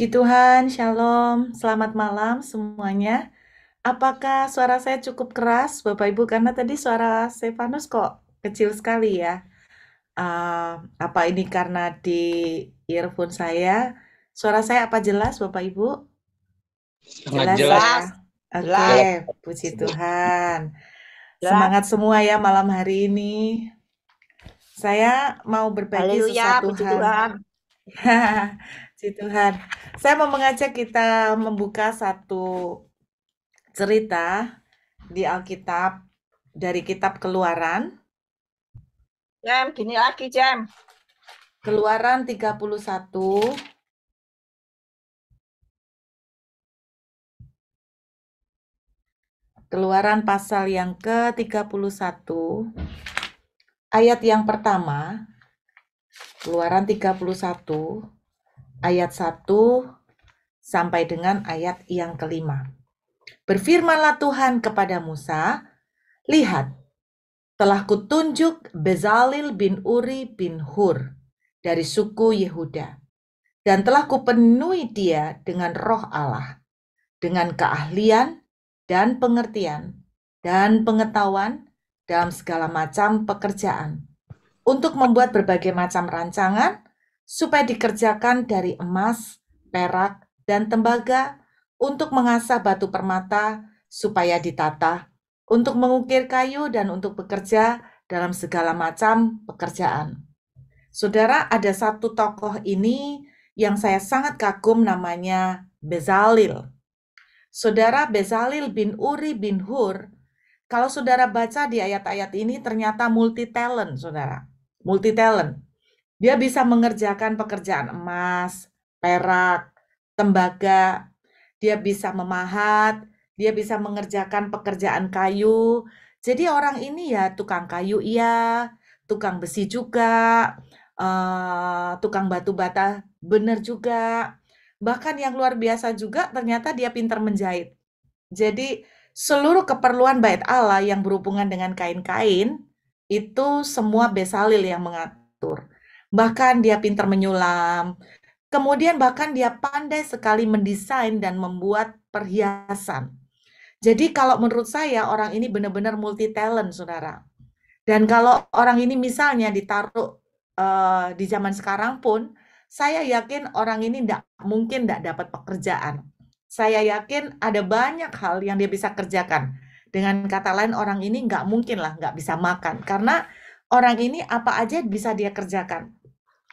Puji Tuhan, Shalom, selamat malam semuanya. Apakah suara saya cukup keras, Bapak Ibu? Karena tadi suara Stefanus kok kecil sekali ya. Eh, apa ini karena di earphone saya? Suara saya apa jelas, Bapak Ibu? Sangat Jelas jelas, ya. Jelas, Oke, jelas, jelas. puji Tuhan. jelas. Semangat semua ya malam hari ini. Saya mau berbagi Haleluya, sesuatu puji hal. Tuhan. Puji Tuhan. Saya mau mengajak kita membuka satu cerita di Alkitab dari kitab Keluaran, Jam, gini lagi, Jam. Keluaran 31, Keluaran pasal yang ke-31, ayat yang pertama, Keluaran 31, ayat 1 sampai dengan ayat yang kelima. Berfirmanlah Tuhan kepada Musa, lihat, telah kutunjuk Bezalel bin Uri bin Hur dari suku Yehuda, dan telah kupenuhi dia dengan roh Allah, dengan keahlian dan pengertian dan pengetahuan dalam segala macam pekerjaan, untuk membuat berbagai macam rancangan, supaya dikerjakan dari emas, perak, dan tembaga, untuk mengasah batu permata, supaya ditata, untuk mengukir kayu, dan untuk bekerja dalam segala macam pekerjaan. Saudara, ada satu tokoh ini yang saya sangat kagum, namanya Bezalel. Saudara, Bezalel bin Uri bin Hur, kalau saudara baca di ayat-ayat ini, ternyata multi talent, saudara. Multi talent. Dia bisa mengerjakan pekerjaan emas, perak, tembaga. Dia bisa memahat, dia bisa mengerjakan pekerjaan kayu. Jadi orang ini ya tukang kayu iya, tukang besi juga, tukang batu bata bener juga. Bahkan yang luar biasa juga ternyata dia pintar menjahit. Jadi seluruh keperluan bait Allah yang berhubungan dengan kain-kain itu semua Bezalel yang mengatur. Bahkan dia pintar menyulam. Kemudian bahkan dia pandai sekali mendesain dan membuat perhiasan. Jadi kalau menurut saya orang ini benar-benar multi talent, saudara. Dan kalau orang ini misalnya ditaruh di zaman sekarang pun, saya yakin orang ini mungkin tidak dapat pekerjaan. Saya yakin ada banyak hal yang dia bisa kerjakan. Dengan kata lain, orang ini nggak mungkin lah nggak bisa makan. Karena orang ini apa aja bisa dia kerjakan.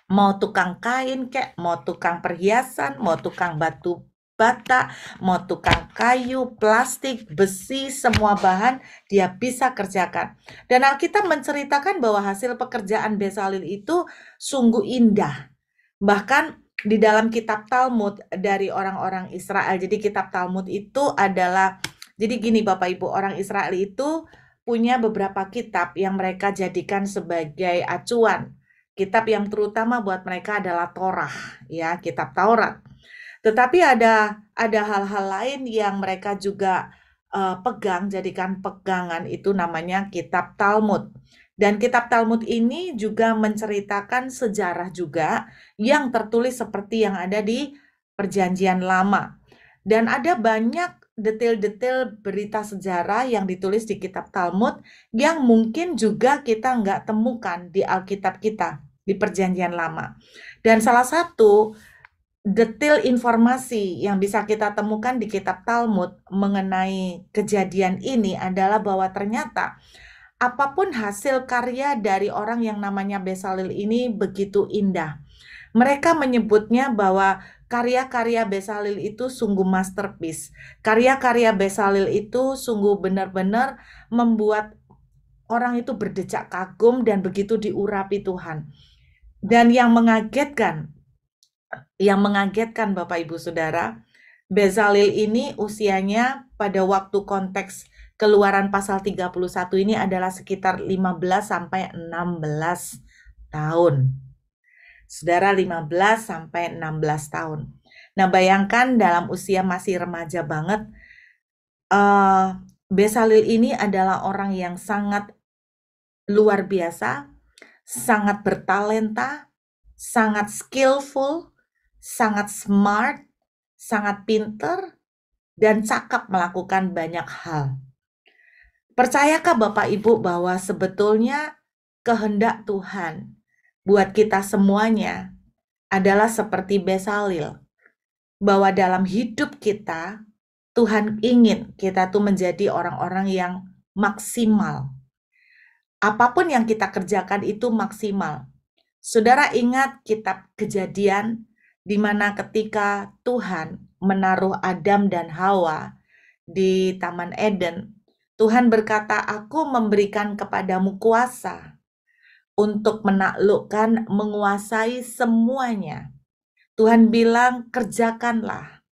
Mau tukang kain kek, mau tukang perhiasan, mau tukang batu bata, mau tukang kayu, plastik, besi, semua bahan dia bisa kerjakan. Dan Alkitab menceritakan bahwa hasil pekerjaan Bezalel itu sungguh indah. Bahkan di dalam kitab Talmud dari orang-orang Israel. Jadi kitab Talmud itu adalah, jadi gini Bapak Ibu, orang Israel itu punya beberapa kitab yang mereka jadikan sebagai acuan. Kitab yang terutama buat mereka adalah Torah, ya, kitab Taurat. Tetapi ada hal-hal lain yang mereka juga pegang, jadikan pegangan, itu namanya kitab Talmud. Dan kitab Talmud ini juga menceritakan sejarah juga yang tertulis seperti yang ada di Perjanjian Lama. Dan ada banyak detail-detail berita sejarah yang ditulis di kitab Talmud yang mungkin juga kita nggak temukan di Alkitab kita, di Perjanjian Lama. Dan salah satu detail informasi yang bisa kita temukan di kitab Talmud mengenai kejadian ini adalah bahwa ternyata apapun hasil karya dari orang yang namanya Bezalel ini begitu indah. Mereka menyebutnya bahwa karya-karya Bezalel itu sungguh masterpiece. Karya-karya Bezalel itu sungguh benar-benar membuat orang itu berdecak kagum dan begitu diurapi Tuhan. Dan yang mengagetkan Bapak Ibu Saudara, Bezalel ini usianya pada waktu konteks Keluaran pasal 31 ini adalah sekitar 15 sampai 16 tahun. Saudara, 15 sampai 16 tahun. Nah, bayangkan dalam usia masih remaja banget, Bezalel ini adalah orang yang sangat luar biasa, sangat bertalenta, sangat skillful, sangat smart, sangat pinter, dan cakap melakukan banyak hal. Percayakah Bapak Ibu bahwa sebetulnya kehendak Tuhan buat kita semuanya adalah seperti Bezalel, bahwa dalam hidup kita Tuhan ingin kita tuh menjadi orang-orang yang maksimal. Apapun yang kita kerjakan itu maksimal. Saudara ingat kitab Kejadian di mana ketika Tuhan menaruh Adam dan Hawa di Taman Eden, Tuhan berkata, "Aku memberikan kepadamu kuasa untuk menaklukkan, menguasai semuanya." Tuhan bilang, kerjakanlah,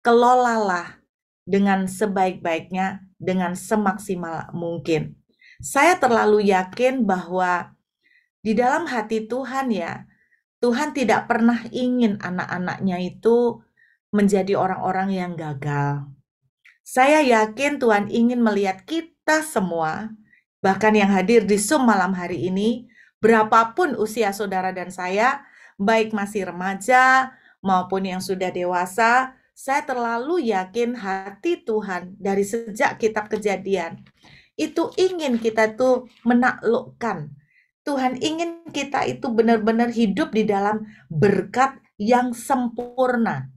kelolalah dengan sebaik-baiknya, dengan semaksimal mungkin. Saya terlalu yakin bahwa di dalam hati Tuhan ya, Tuhan tidak pernah ingin anak-anaknya itu menjadi orang-orang yang gagal. Saya yakin Tuhan ingin melihat kita semua, bahkan yang hadir di Zoom malam hari ini, berapapun usia saudara dan saya, baik masih remaja maupun yang sudah dewasa, saya terlalu yakin hati Tuhan dari sejak kitab Kejadian itu ingin kita tuh menaklukkan. Tuhan ingin kita itu benar-benar hidup di dalam berkat yang sempurna.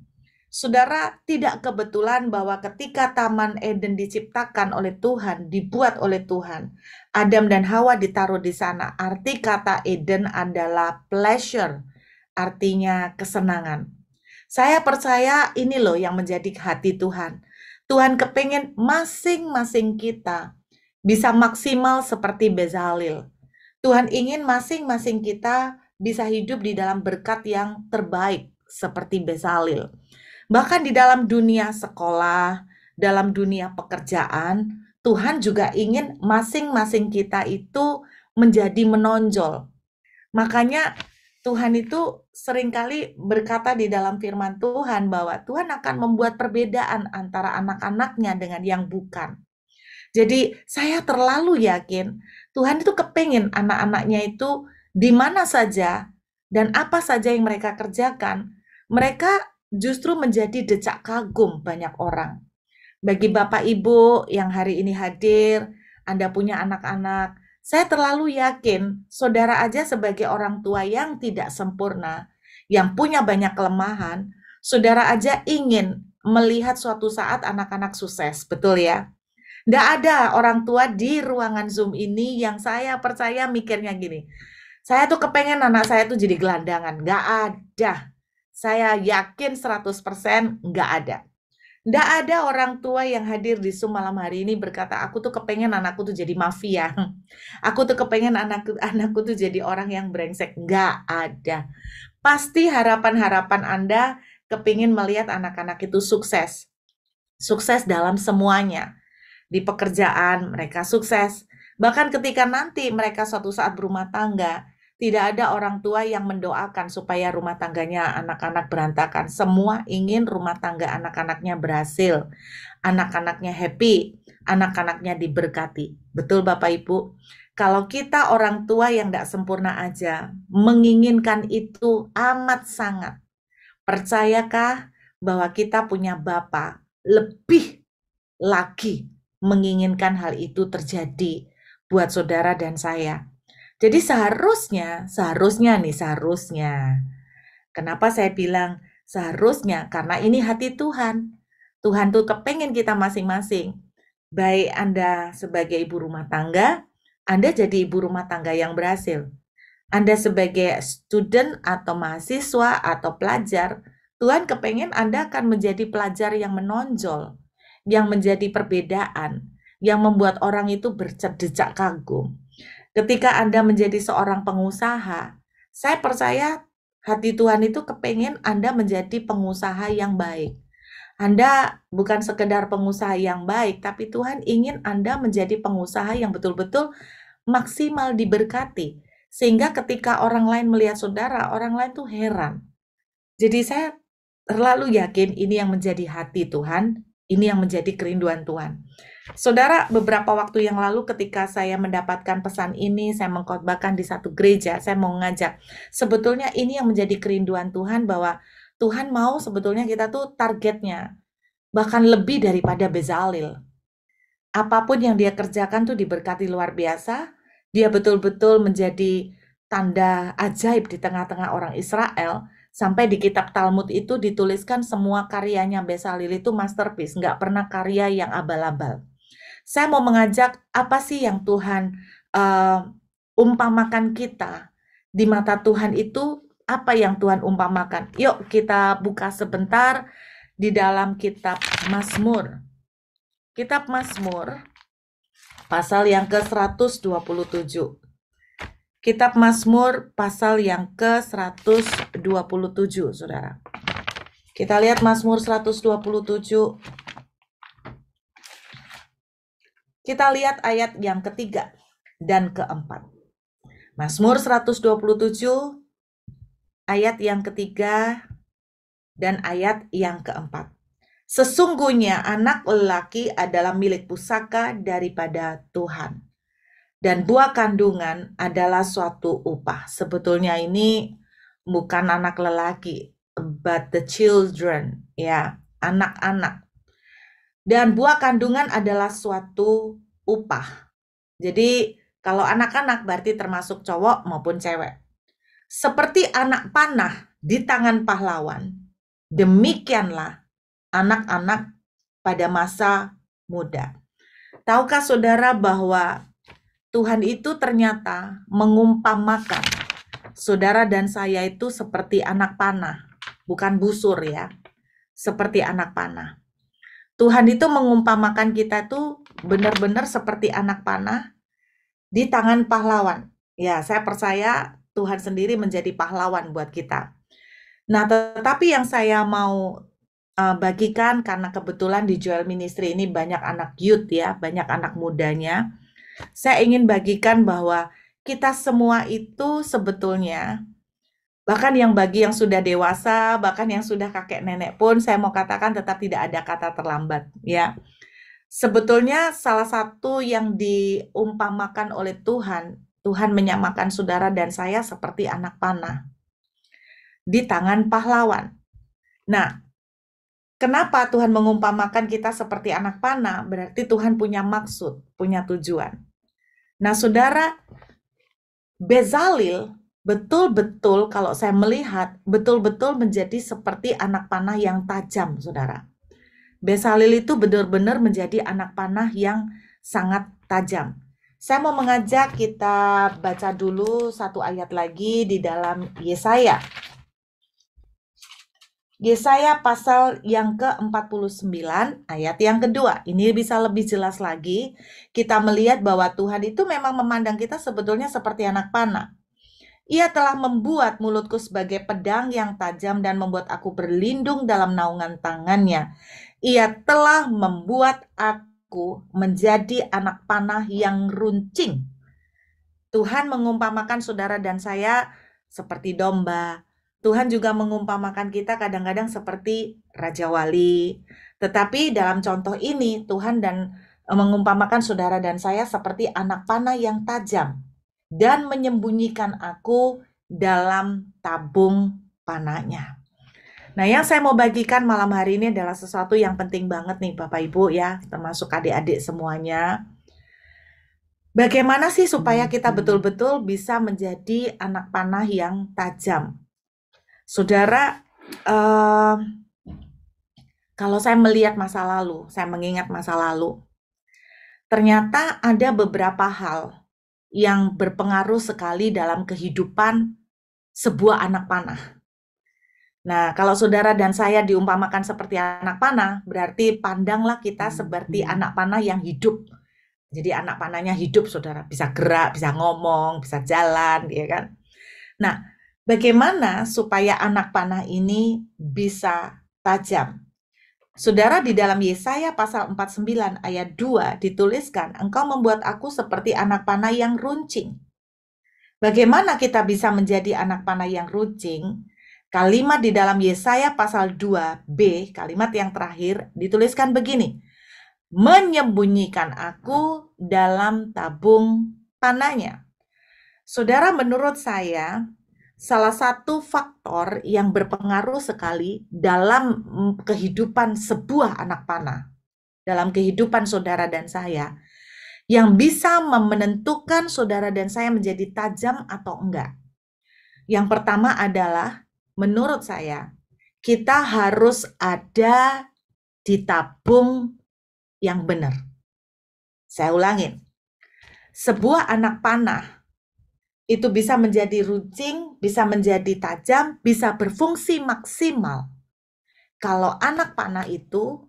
Saudara, tidak kebetulan bahwa ketika Taman Eden diciptakan oleh Tuhan, dibuat oleh Tuhan, Adam dan Hawa ditaruh di sana. Arti kata Eden adalah pleasure, artinya kesenangan. Saya percaya ini loh yang menjadi hati Tuhan. Tuhan kepengen masing-masing kita bisa maksimal seperti Bezalel. Tuhan ingin masing-masing kita bisa hidup di dalam berkat yang terbaik seperti Bezalel. Bahkan di dalam dunia sekolah, dalam dunia pekerjaan, Tuhan juga ingin masing-masing kita itu menjadi menonjol. Makanya Tuhan itu seringkali berkata di dalam firman Tuhan bahwa Tuhan akan membuat perbedaan antara anak-anaknya dengan yang bukan. Jadi saya terlalu yakin Tuhan itu kepengen anak-anaknya itu di mana saja dan apa saja yang mereka kerjakan, mereka justru menjadi decak kagum banyak orang. Bagi Bapak Ibu yang hari ini hadir, Anda punya anak-anak, saya terlalu yakin saudara aja sebagai orang tua yang tidak sempurna, yang punya banyak kelemahan, saudara aja ingin melihat suatu saat anak-anak sukses, betul ya? Nggak ada orang tua di ruangan Zoom ini yang saya percaya mikirnya gini, saya tuh kepengen anak saya tuh jadi gelandangan. Nggak ada. Saya yakin 100% nggak ada. Nggak ada orang tua yang hadir di Zoom malam hari ini berkata, aku tuh kepengen anakku tuh jadi mafia. Aku tuh kepengen anakku tuh jadi orang yang brengsek. Nggak ada. Pasti harapan-harapan Anda kepingin melihat anak-anak itu sukses. Sukses dalam semuanya. Di pekerjaan mereka sukses. Bahkan ketika nanti mereka suatu saat berumah tangga, tidak ada orang tua yang mendoakan supaya rumah tangganya anak-anak berantakan. Semua ingin rumah tangga anak-anaknya berhasil, anak-anaknya happy, anak-anaknya diberkati. Betul Bapak Ibu? Kalau kita orang tua yang tidak sempurna aja, menginginkan itu amat sangat. Percayakah bahwa kita punya Bapa lebih lagi menginginkan hal itu terjadi buat saudara dan saya? Jadi seharusnya. Kenapa saya bilang seharusnya? Karena ini hati Tuhan. Tuhan tuh kepengen kita masing-masing. Baik Anda sebagai ibu rumah tangga, Anda jadi ibu rumah tangga yang berhasil. Anda sebagai student atau mahasiswa atau pelajar, Tuhan kepengen Anda akan menjadi pelajar yang menonjol, yang menjadi perbedaan, yang membuat orang itu bercerdecak kagum. Ketika Anda menjadi seorang pengusaha, saya percaya hati Tuhan itu kepengen Anda menjadi pengusaha yang baik. Anda bukan sekedar pengusaha yang baik, tapi Tuhan ingin Anda menjadi pengusaha yang betul-betul maksimal diberkati. Sehingga ketika orang lain melihat saudara, orang lain tuh heran. Jadi saya terlalu yakin ini yang menjadi hati Tuhan, ini yang menjadi kerinduan Tuhan. Saudara, beberapa waktu yang lalu ketika saya mendapatkan pesan ini, saya mengkhotbahkan di satu gereja, saya mau ngajak. Sebetulnya ini yang menjadi kerinduan Tuhan bahwa Tuhan mau sebetulnya kita tuh targetnya bahkan lebih daripada Bezalel. Apapun yang dia kerjakan tuh diberkati luar biasa. Dia betul-betul menjadi tanda ajaib di tengah-tengah orang Israel. Sampai di kitab Talmud itu dituliskan semua karyanya Bezalel itu masterpiece, nggak pernah karya yang abal-abal. Saya mau mengajak apa sih yang Tuhan umpamakan kita di mata Tuhan itu, apa yang Tuhan umpamakan. Yuk kita buka sebentar di dalam kitab Mazmur. Kitab Mazmur pasal yang ke-127. Kitab Mazmur pasal yang ke-127, Saudara. Kita lihat Mazmur 127. Kita lihat ayat yang ketiga dan keempat. Mazmur 127, ayat yang ketiga dan ayat yang keempat. Sesungguhnya anak lelaki adalah milik pusaka daripada Tuhan, dan buah kandungan adalah suatu upah. Sebetulnya ini bukan anak lelaki, but the children, ya, anak-anak. Dan buah kandungan adalah suatu upah. Jadi kalau anak-anak berarti termasuk cowok maupun cewek. Seperti anak panah di tangan pahlawan, demikianlah anak-anak pada masa muda. Tahukah saudara bahwa Tuhan itu ternyata mengumpamakan saudara dan saya itu seperti anak panah, bukan busur ya, seperti anak panah. Tuhan itu mengumpamakan kita tuh benar-benar seperti anak panah di tangan pahlawan. Ya, saya percaya Tuhan sendiri menjadi pahlawan buat kita. Nah, tetapi yang saya mau bagikan, karena kebetulan di Joel Ministry ini banyak anak youth ya, banyak anak mudanya. Saya ingin bagikan bahwa kita semua itu sebetulnya, bahkan bagi yang sudah dewasa, bahkan yang sudah kakek nenek pun, saya mau katakan tetap tidak ada kata terlambat ya. Sebetulnya salah satu yang diumpamakan oleh Tuhan menyamakan saudara dan saya seperti anak panah di tangan pahlawan. Nah, kenapa Tuhan mengumpamakan kita seperti anak panah? Berarti Tuhan punya maksud, punya tujuan. Nah, saudara, Bezalel betul-betul kalau saya melihat, betul-betul menjadi seperti anak panah yang tajam, saudara. Bezalel itu benar-benar menjadi anak panah yang sangat tajam. Saya mau mengajak kita baca dulu satu ayat lagi di dalam Yesaya. Yesaya pasal yang ke-49 ayat yang kedua. Ini bisa lebih jelas lagi. Kita melihat bahwa Tuhan itu memang memandang kita sebetulnya seperti anak panah. Ia telah membuat mulutku sebagai pedang yang tajam dan membuat aku berlindung dalam naungan tangannya. Ia telah membuat aku menjadi anak panah yang runcing. Tuhan mengumpamakan saudara dan saya seperti domba. Tuhan juga mengumpamakan kita kadang-kadang seperti Raja Wali. Tetapi dalam contoh ini, Tuhan mengumpamakan saudara dan saya seperti anak panah yang tajam dan menyembunyikan aku dalam tabung panahnya. Nah, yang saya mau bagikan malam hari ini adalah sesuatu yang penting banget nih Bapak Ibu ya, termasuk adik-adik semuanya. Bagaimana sih supaya kita betul-betul bisa menjadi anak panah yang tajam? Saudara, kalau saya melihat masa lalu, saya mengingat masa lalu, ternyata ada beberapa hal yang berpengaruh sekali dalam kehidupan sebuah anak panah. Nah, kalau saudara dan saya diumpamakan seperti anak panah, berarti pandanglah kita seperti anak panah yang hidup. Jadi anak panahnya hidup, saudara. Bisa gerak, bisa ngomong, bisa jalan, ya kan? Nah, bagaimana supaya anak panah ini bisa tajam? Saudara, di dalam Yesaya pasal 49 ayat 2 dituliskan, engkau membuat aku seperti anak panah yang runcing. Bagaimana kita bisa menjadi anak panah yang runcing? Kalimat di dalam Yesaya pasal 2b, kalimat yang terakhir, dituliskan begini, menyembunyikan aku dalam tabung panahnya. Saudara, menurut saya, salah satu faktor yang berpengaruh sekali dalam kehidupan sebuah anak panah, dalam kehidupan saudara dan saya, yang bisa menentukan saudara dan saya menjadi tajam atau enggak. Yang pertama adalah, menurut saya, kita harus ada di tabung yang benar. Saya ulangin, sebuah anak panah itu bisa menjadi runcing, bisa menjadi tajam, bisa berfungsi maksimal kalau anak panah itu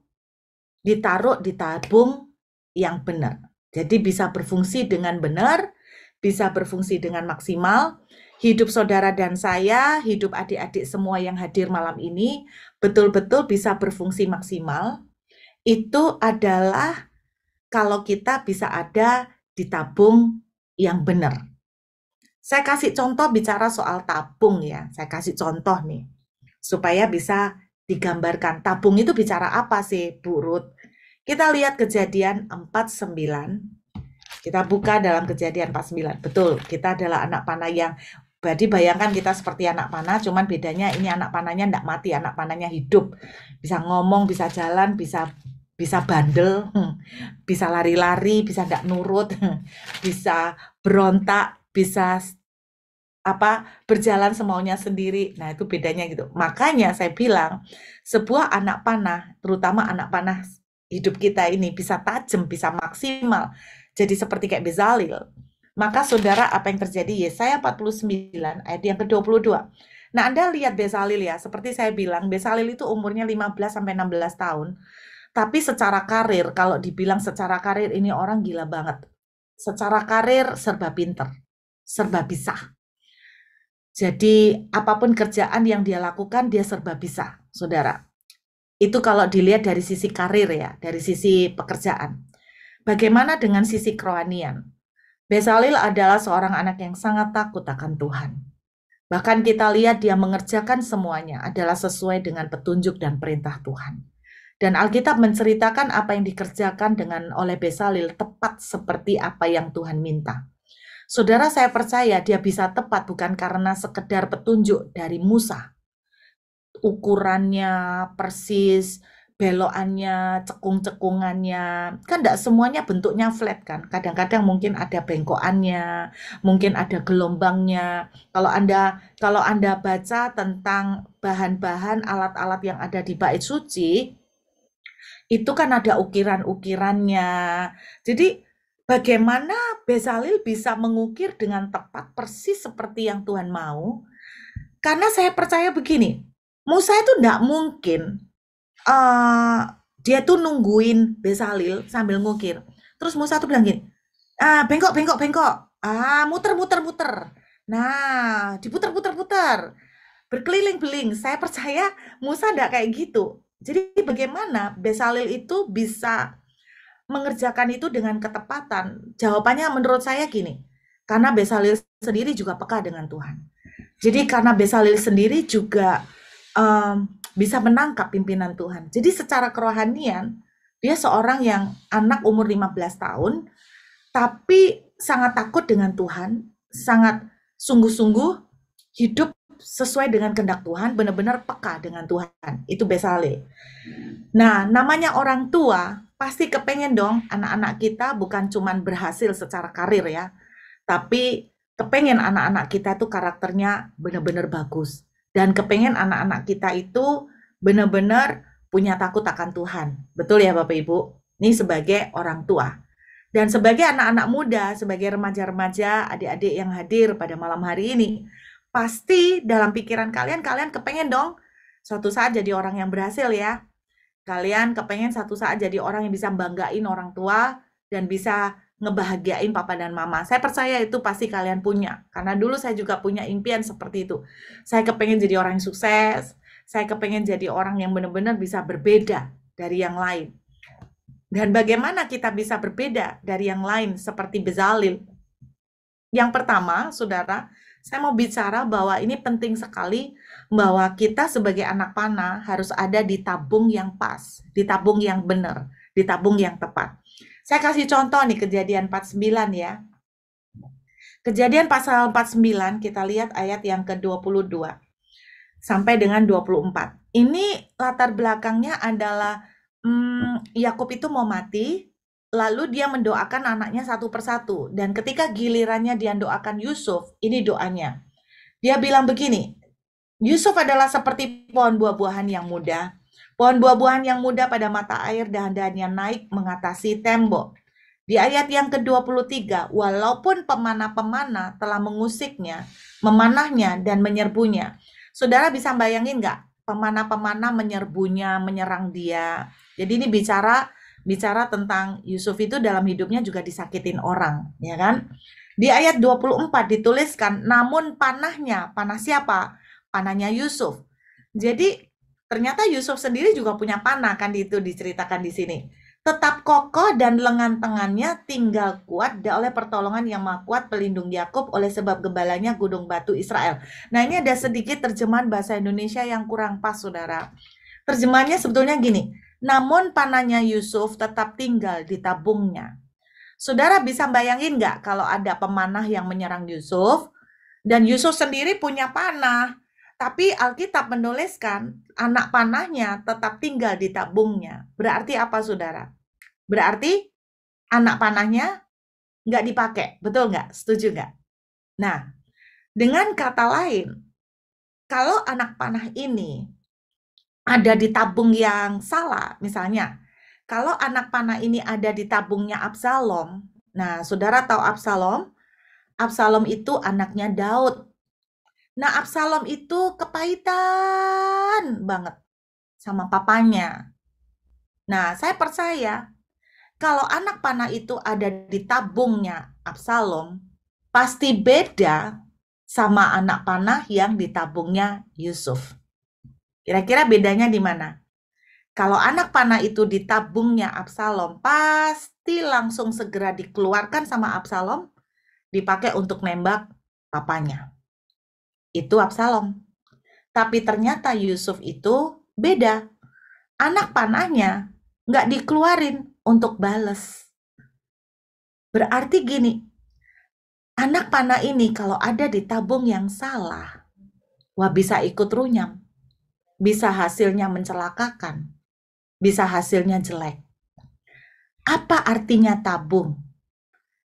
ditaruh di tabung yang benar. Jadi bisa berfungsi dengan benar, bisa berfungsi dengan maksimal. Hidup saudara dan saya, hidup adik-adik semua yang hadir malam ini, betul-betul bisa berfungsi maksimal. Itu adalah kalau kita bisa ada di tabung yang benar. Saya kasih contoh bicara soal tabung ya. Saya kasih contoh nih, supaya bisa digambarkan. Tabung itu bicara apa sih, Bu Ruth? Kita lihat Kejadian 49. Kita buka dalam Kejadian 49. Betul, kita adalah anak panah yang, jadi bayangkan kita seperti anak panah, cuman bedanya ini anak panahnya enggak mati, anak panahnya hidup. Bisa ngomong, bisa jalan, bisa bandel, bisa lari-lari, bisa enggak nurut, bisa berontak, bisa berjalan semaunya sendiri. Nah, itu bedanya gitu. Makanya saya bilang, sebuah anak panah, terutama anak panah hidup kita ini bisa tajam, bisa maksimal. Jadi seperti kayak Bezalel. Maka saudara, apa yang terjadi? Yesaya 49 ayat yang ke-22. Nah, Anda lihat Bezalel ya, seperti saya bilang, Bezalel itu umurnya 15 sampai 16 tahun. Tapi secara karir, kalau dibilang secara karir ini orang gila banget. Secara karir serba pinter, serba bisa. Jadi apapun kerjaan yang dia lakukan, dia serba bisa, saudara. Itu kalau dilihat dari sisi karir ya, dari sisi pekerjaan. Bagaimana dengan sisi kerohanian? Bezalel adalah seorang anak yang sangat takut akan Tuhan. Bahkan kita lihat dia mengerjakan semuanya adalah sesuai dengan petunjuk dan perintah Tuhan. Dan Alkitab menceritakan apa yang dikerjakan oleh Bezalel tepat seperti apa yang Tuhan minta. Saudara, saya percaya dia bisa tepat bukan karena sekedar petunjuk dari Musa. Ukurannya persis, belokannya, cekung-cekungannya, kan enggak semuanya bentuknya flat kan. Kadang-kadang mungkin ada bengkokannya, mungkin ada gelombangnya. Kalau Anda baca tentang bahan-bahan alat-alat yang ada di bait suci, itu kan ada ukiran-ukirannya. Jadi bagaimana Bezalel bisa mengukir dengan tepat persis seperti yang Tuhan mau? Karena saya percaya begini, Musa itu enggak mungkin dia tuh nungguin Bezalel sambil ngukir. Terus Musa tuh bilang gini, bengkok, muter. Nah, diputer-puter, berkeliling-keliling. Saya percaya Musa enggak kayak gitu. Jadi bagaimana Bezalel itu bisa mengerjakan itu dengan ketepatan? Jawabannya menurut saya gini, karena Bezalel sendiri juga peka dengan Tuhan. Jadi karena Bezalel sendiri juga bisa menangkap pimpinan Tuhan. Jadi secara kerohanian, dia seorang yang anak umur 15 tahun, tapi sangat takut dengan Tuhan, sangat sungguh-sungguh hidup sesuai dengan kehendak Tuhan, benar-benar peka dengan Tuhan. Itu Bezalel. Nah, namanya orang tua, pasti kepengen dong anak-anak kita bukan cuman berhasil secara karir ya, tapi kepengen anak-anak kita itu karakternya benar-benar bagus. Dan kepengen anak-anak kita itu benar-benar punya takut akan Tuhan. Betul ya Bapak Ibu? Ini sebagai orang tua. Dan sebagai anak-anak muda, sebagai remaja-remaja, adik-adik yang hadir pada malam hari ini, pasti dalam pikiran kalian kepengen dong suatu saat jadi orang yang berhasil ya. Kalian kepengen suatu saat jadi orang yang bisa banggain orang tua dan bisa ngebahagiain papa dan mama. Saya percaya itu pasti kalian punya. Karena dulu saya juga punya impian seperti itu. Saya kepengen jadi orang yang sukses. Saya kepengen jadi orang yang benar-benar bisa berbeda dari yang lain. Dan bagaimana kita bisa berbeda dari yang lain seperti Bezalel? Yang pertama, saudara, saya mau bicara bahwa ini penting sekali bahwa kita sebagai anak panah harus ada di tabung yang pas, di tabung yang benar, di tabung yang tepat. Saya kasih contoh nih Kejadian 49 ya. Kejadian pasal 49, kita lihat ayat yang ke-22 sampai dengan 24. Ini latar belakangnya adalah Yakub itu mau mati, lalu dia mendoakan anaknya satu persatu. Dan ketika gilirannya dia doakan Yusuf, ini doanya. Dia bilang begini, Yusuf adalah seperti pohon buah-buahan yang muda. Pohon buah-buahan yang muda pada mata air, dahan-dahannya naik mengatasi tembok. Di ayat yang ke-23, walaupun pemana-pemana telah mengusiknya, memanahnya, dan menyerbunya. Saudara bisa bayangin nggak? Pemana-pemana menyerbunya, menyerang dia. Jadi ini bicara tentang Yusuf itu dalam hidupnya juga disakitin orang, ya kan? Di ayat 24 dituliskan, namun panah siapa? Panahnya Yusuf. Jadi ternyata Yusuf sendiri juga punya panah, kan itu diceritakan di sini. Tetap kokoh dan lengan tangannya tinggal kuat oleh pertolongan yang maha kuat pelindung Yakub oleh sebab gembalanya gunung batu Israel. Nah, ini ada sedikit terjemahan bahasa Indonesia yang kurang pas, saudara. Terjemahannya sebetulnya gini, namun panahnya Yusuf tetap tinggal di tabungnya. Saudara bisa bayangin nggak kalau ada pemanah yang menyerang Yusuf, dan Yusuf sendiri punya panah, tapi Alkitab menuliskan anak panahnya tetap tinggal di tabungnya. Berarti apa, saudara? Berarti anak panahnya nggak dipakai, betul nggak? Setuju nggak? Nah, dengan kata lain, kalau anak panah ini ada di tabung yang salah, misalnya, kalau anak panah ini ada di tabungnya Absalom, nah saudara tahu Absalom? Absalom itu anaknya Daud. Nah, Absalom itu kepahitan banget sama papanya. Nah, saya percaya kalau anak panah itu ada di tabungnya Absalom, pasti beda sama anak panah yang di tabungnya Yusuf. Kira-kira bedanya di mana? Kalau anak panah itu di tabungnya Absalom, pasti langsung segera dikeluarkan sama Absalom, dipakai untuk nembak papanya. Itu Absalom. Tapi ternyata Yusuf itu beda. Anak panahnya nggak dikeluarin untuk bales. Berarti gini, anak panah ini kalau ada di tabung yang salah, wah bisa ikut runyam. Bisa hasilnya mencelakakan. Bisa hasilnya jelek. Apa artinya tabung?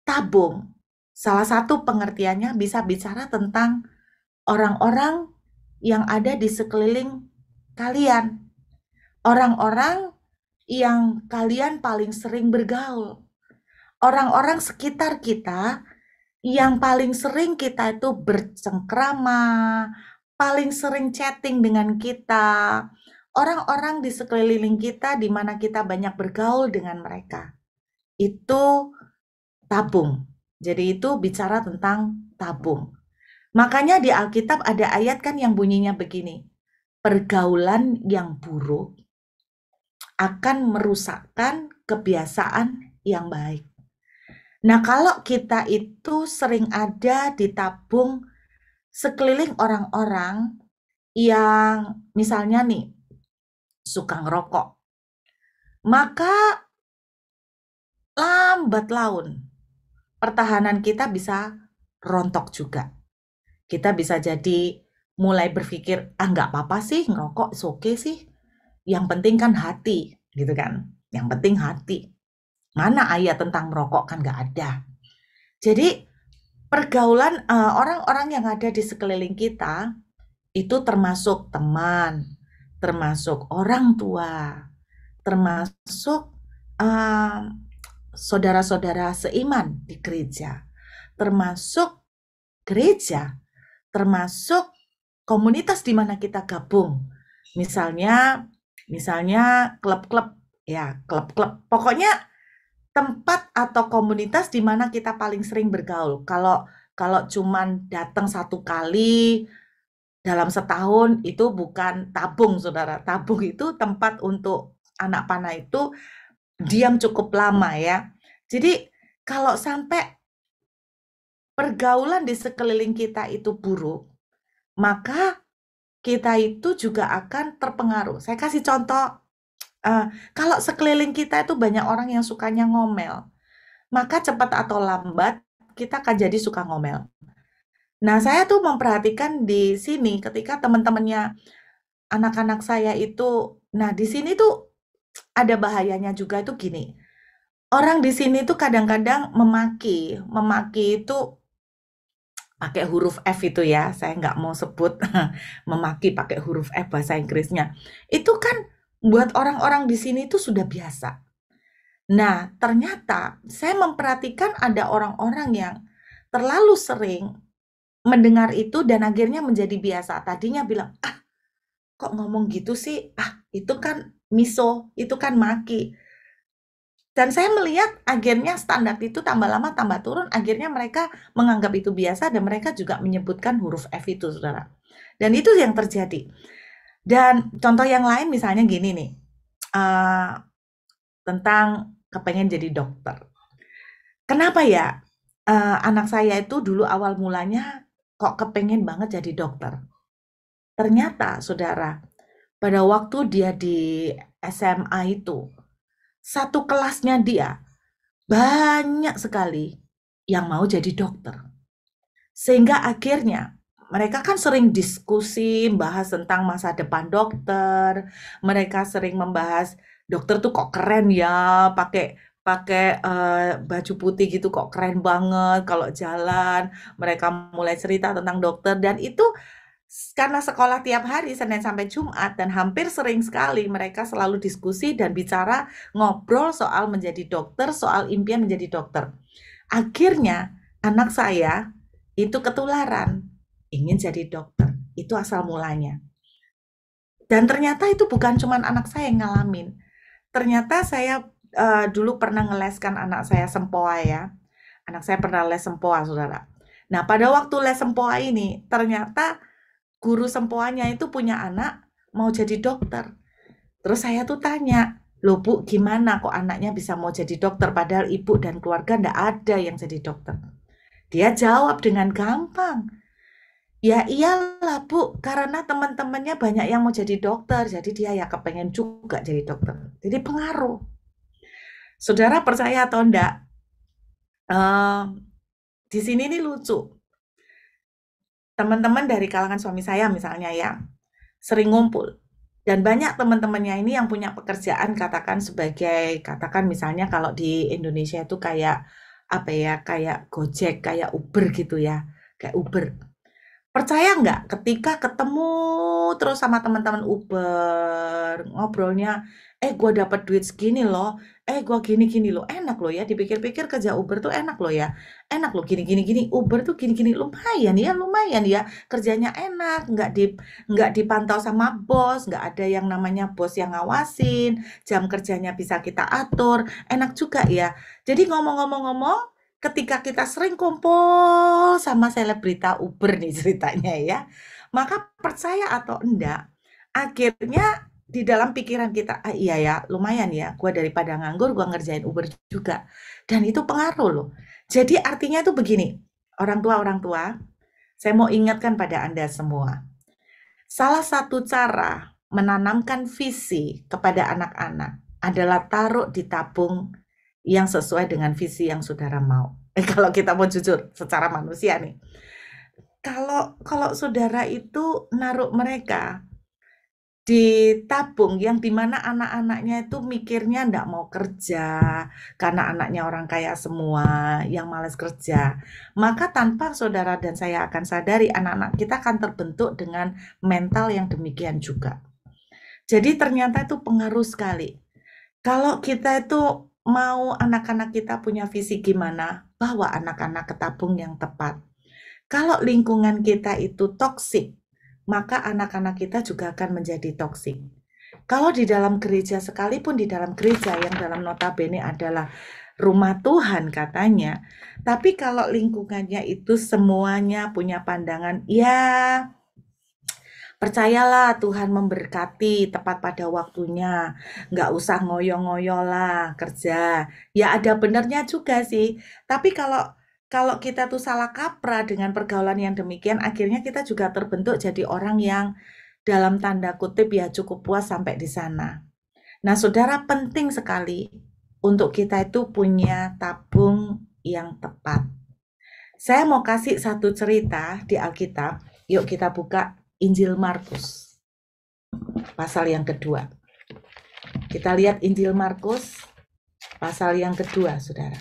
Tabung, salah satu pengertiannya bisa bicara tentang orang-orang yang ada di sekeliling kalian. Orang-orang yang kalian paling sering bergaul. Orang-orang sekitar kita yang paling sering kita itu bercengkrama, paling sering chatting dengan kita. Orang-orang di sekeliling kita di mana kita banyak bergaul dengan mereka. Itu tabung. Jadi itu bicara tentang tabung. Makanya di Alkitab ada ayat kan yang bunyinya begini. Pergaulan yang buruk akan merusakkan kebiasaan yang baik. Nah, kalau kita itu sering ada di tabung sekeliling orang-orang yang misalnya nih suka ngerokok, maka lambat laun pertahanan kita bisa rontok juga. Kita bisa jadi mulai berpikir, nggak apa-apa sih ngerokok, it's okay sih. Yang penting kan hati, gitu kan. Yang penting hati. Mana ayat tentang merokok kan nggak ada. Jadi pergaulan orang-orang yang ada di sekeliling kita itu termasuk teman, termasuk orang tua, termasuk saudara-saudara seiman di gereja, termasuk gereja, termasuk komunitas di mana kita gabung. Misalnya klub-klub, ya klub-klub. Pokoknya tempat atau komunitas di mana kita paling sering bergaul. Kalau cuman datang satu kali dalam setahun itu bukan tabung, saudara. Tabung itu tempat untuk anak panah itu diam cukup lama ya. Jadi kalau sampai pergaulan di sekeliling kita itu buruk, maka kita itu juga akan terpengaruh. Saya kasih contoh, kalau sekeliling kita itu banyak orang yang sukanya ngomel, maka cepat atau lambat kita akan jadi suka ngomel. Nah, saya tuh memperhatikan di sini ketika teman-temannya anak-anak saya itu, nah di sini tuh ada bahayanya juga itu gini. Orang di sini tuh kadang-kadang memaki itu pakai huruf F itu ya, saya nggak mau sebut memaki pakai huruf F bahasa Inggrisnya. Itu kan buat orang-orang di sini itu sudah biasa. Nah, ternyata saya memperhatikan ada orang-orang yang terlalu sering mendengar itu dan akhirnya menjadi biasa. Tadinya bilang, ah kok ngomong gitu sih? Ah, itu kan miso, itu kan maki. Dan saya melihat akhirnya standar itu tambah lama tambah turun, akhirnya mereka menganggap itu biasa dan mereka juga menyebutkan huruf F itu, saudara. Dan itu yang terjadi. Dan contoh yang lain misalnya gini nih, tentang kepengen jadi dokter. Kenapa ya anak saya itu dulu awal mulanya kok kepengen banget jadi dokter? Ternyata, saudara, pada waktu dia di SMA itu, satu kelasnya dia banyak sekali yang mau jadi dokter. Sehingga akhirnya mereka kan sering diskusi, bahas tentang masa depan dokter. Mereka sering membahas dokter tuh kok keren ya, pakai baju putih gitu kok keren banget kalau jalan. Mereka mulai cerita tentang dokter dan itu karena sekolah tiap hari Senin sampai Jumat dan hampir sering sekali mereka selalu diskusi dan bicara ngobrol soal menjadi dokter, soal impian menjadi dokter. Akhirnya anak saya itu ketularan ingin jadi dokter. Itu asal mulanya. Dan ternyata itu bukan cuma anak saya yang ngalamin. Ternyata saya dulu pernah ngeleskan anak saya sempoa ya. Anak saya pernah les sempoa, saudara. Nah, pada waktu les sempoa ini, ternyata guru sempoanya itu punya anak mau jadi dokter. Terus saya tuh tanya, loh Bu, gimana kok anaknya bisa mau jadi dokter padahal ibu dan keluarga ndak ada yang jadi dokter? Dia jawab dengan gampang, ya iyalah Bu, karena teman-temannya banyak yang mau jadi dokter, jadi dia ya kepengen juga jadi dokter. Jadi pengaruh. Saudara percaya atau enggak? Di sini nih lucu. Teman-teman dari kalangan suami saya misalnya ya, sering ngumpul. Dan banyak teman-temannya ini yang punya pekerjaan katakan misalnya kalau di Indonesia itu kayak apa ya, kayak Gojek, kayak Uber gitu ya, kayak Uber. Percaya nggak ketika ketemu terus sama teman-teman Uber, ngobrolnya, gue dapat duit segini loh, gue gini-gini loh, enak loh ya, dipikir-pikir kerja Uber tuh enak loh ya, enak loh gini-gini, Uber tuh gini-gini, lumayan ya, kerjanya enak, nggak dipantau sama bos, nggak ada yang namanya bos yang ngawasin, jam kerjanya bisa kita atur, enak juga ya. Jadi ngomong-ngomong, ketika kita sering kumpul sama selebrita Uber nih ceritanya ya, maka percaya atau enggak, akhirnya di dalam pikiran kita, iya ya, lumayan ya, gue daripada nganggur, gue ngerjain Uber juga. Dan itu pengaruh loh. Jadi artinya itu begini, orang tua, saya mau ingatkan pada Anda semua. Salah satu cara menanamkan visi kepada anak-anak adalah taruh di tabung yang sesuai dengan visi yang saudara mau. Kalau kita mau jujur secara manusia nih. Kalau saudara itu naruh mereka di tabung yang dimana anak-anaknya itu mikirnya ndak mau kerja karena anaknya orang kaya semua yang malas kerja, maka tanpa saudara dan saya akan sadari anak-anak kita akan terbentuk dengan mental yang demikian juga. Jadi ternyata itu pengaruh sekali. Kalau kita itu mau anak-anak kita punya visi gimana, bawa anak-anak ke tabung yang tepat. Kalau lingkungan kita itu toksik, maka anak-anak kita juga akan menjadi toksik. Kalau di dalam gereja, sekalipun di dalam gereja yang dalam notabene adalah rumah Tuhan katanya, tapi kalau lingkungannya itu semuanya punya pandangan, ya percayalah Tuhan memberkati tepat pada waktunya. Nggak usah ngoyo-ngoyo lah kerja. Ya ada benernya juga sih. Tapi kalau kita tuh salah kaprah dengan pergaulan yang demikian, akhirnya kita juga terbentuk jadi orang yang dalam tanda kutip ya cukup puas sampai di sana. Nah, saudara, penting sekali untuk kita itu punya tabung yang tepat. Saya mau kasih satu cerita di Alkitab. Yuk kita buka Injil Markus, pasal yang kedua. Kita lihat Injil Markus, pasal yang kedua, saudara.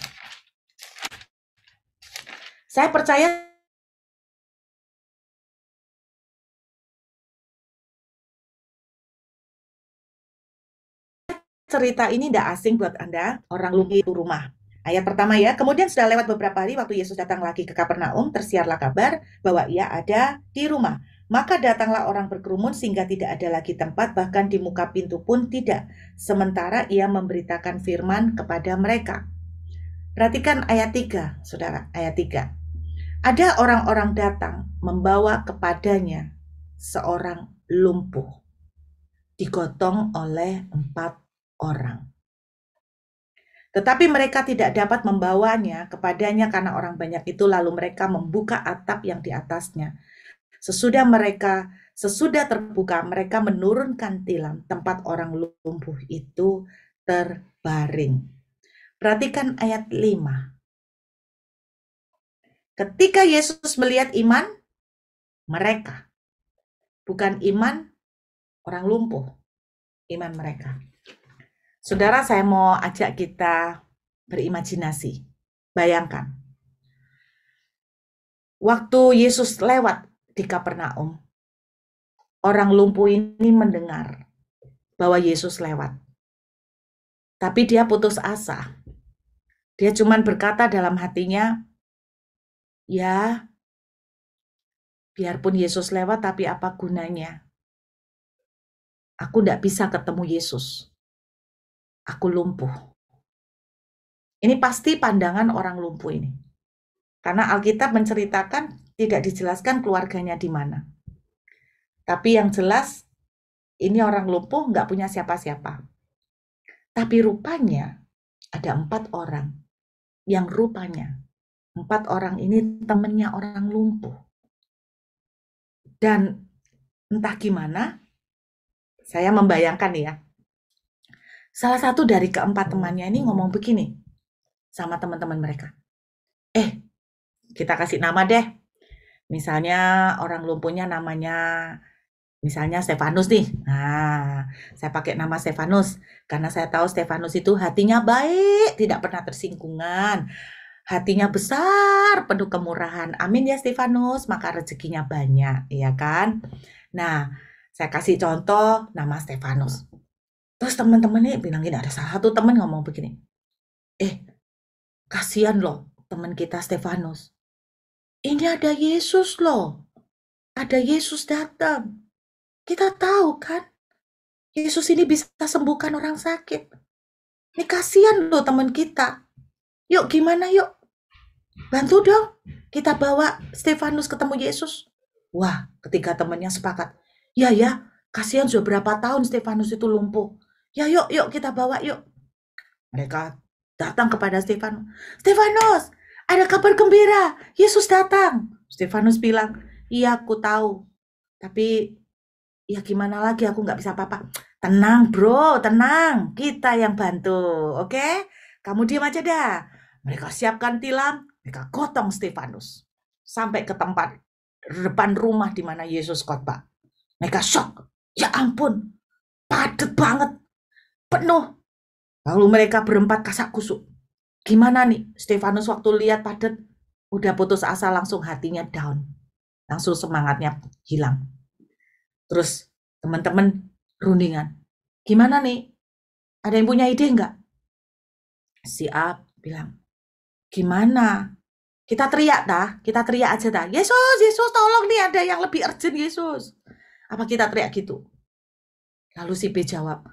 Saya percaya cerita ini tidak asing buat Anda, orang lumpuh itu rumah. Ayat pertama ya, kemudian sudah lewat beberapa hari waktu Yesus datang lagi ke Kapernaum, tersiarlah kabar bahwa ia ada di rumah. Maka datanglah orang berkerumun sehingga tidak ada lagi tempat, bahkan di muka pintu pun tidak. Sementara ia memberitakan firman kepada mereka. Perhatikan ayat 3, saudara, ayat 3. Ada orang-orang datang membawa kepadanya seorang lumpuh, digotong oleh 4 orang. Tetapi mereka tidak dapat membawanya kepadanya karena orang banyak itu, lalu mereka membuka atap yang di atasnya. Sesudah terbuka, mereka menurunkan tilam tempat orang lumpuh itu terbaring. Perhatikan ayat 5. Ketika Yesus melihat iman mereka, bukan iman orang lumpuh, iman mereka. Saudara, saya mau ajak kita berimajinasi. Bayangkan, waktu Yesus lewat di Kapernaum, orang lumpuh ini mendengar bahwa Yesus lewat. Tapi dia putus asa. Dia cuma berkata dalam hatinya, ya, biarpun Yesus lewat, tapi apa gunanya? Aku tidak bisa ketemu Yesus. Aku lumpuh. Ini pasti pandangan orang lumpuh ini. Karena Alkitab menceritakan tidak dijelaskan keluarganya di mana. Tapi yang jelas, ini orang lumpuh nggak punya siapa-siapa. Tapi rupanya ada 4 orang. Yang rupanya 4 orang ini temannya orang lumpuh. Dan entah gimana, saya membayangkan ya, salah satu dari keempat temannya ini ngomong begini sama teman-teman mereka. Kita kasih nama deh. Misalnya orang lumpuhnya namanya, misalnya Stefanus nih. Nah, saya pakai nama Stefanus. Karena saya tahu Stefanus itu hatinya baik, tidak pernah tersinggungan. Hatinya besar, penuh kemurahan. Amin ya Stefanus, maka rezekinya banyak, ya kan? Nah, saya kasih contoh nama Stefanus. Terus teman-teman ini bilang gini, ada salah satu teman ngomong begini. Kasihan loh teman kita Stefanus. Ini ada Yesus loh. Ada Yesus datang. Kita tahu kan, Yesus ini bisa sembuhkan orang sakit. Ini kasihan loh teman kita. Yuk gimana yuk? Bantu dong. Kita bawa Stefanus ketemu Yesus. Wah, ketiga temannya sepakat. Ya, kasihan sudah berapa tahun Stefanus itu lumpuh. Ya yuk kita bawa yuk. Mereka datang kepada Stefanus. Stefanus, ada kabar gembira, Yesus datang. Stefanus bilang, iya aku tahu. Tapi ya gimana lagi, aku nggak bisa apa-apa. Tenang bro, tenang. Kita yang bantu, oke? Kamu diam aja dah. Mereka siapkan tilam, mereka gotong Stefanus. Sampai ke tempat depan rumah di mana Yesus khotbah. Mereka shock. Ya ampun, padat banget. Penuh. Lalu mereka berempat kasak kusuk. Gimana nih, Stefanus waktu lihat padat, udah putus asa, langsung hatinya down. Langsung semangatnya hilang. Terus teman-teman rundingan. Gimana nih? Ada yang punya ide nggak? Si A bilang, gimana? Kita teriak aja dah. Yesus, tolong nih, ada yang lebih urgent Yesus. Apa kita teriak gitu? Lalu si B jawab,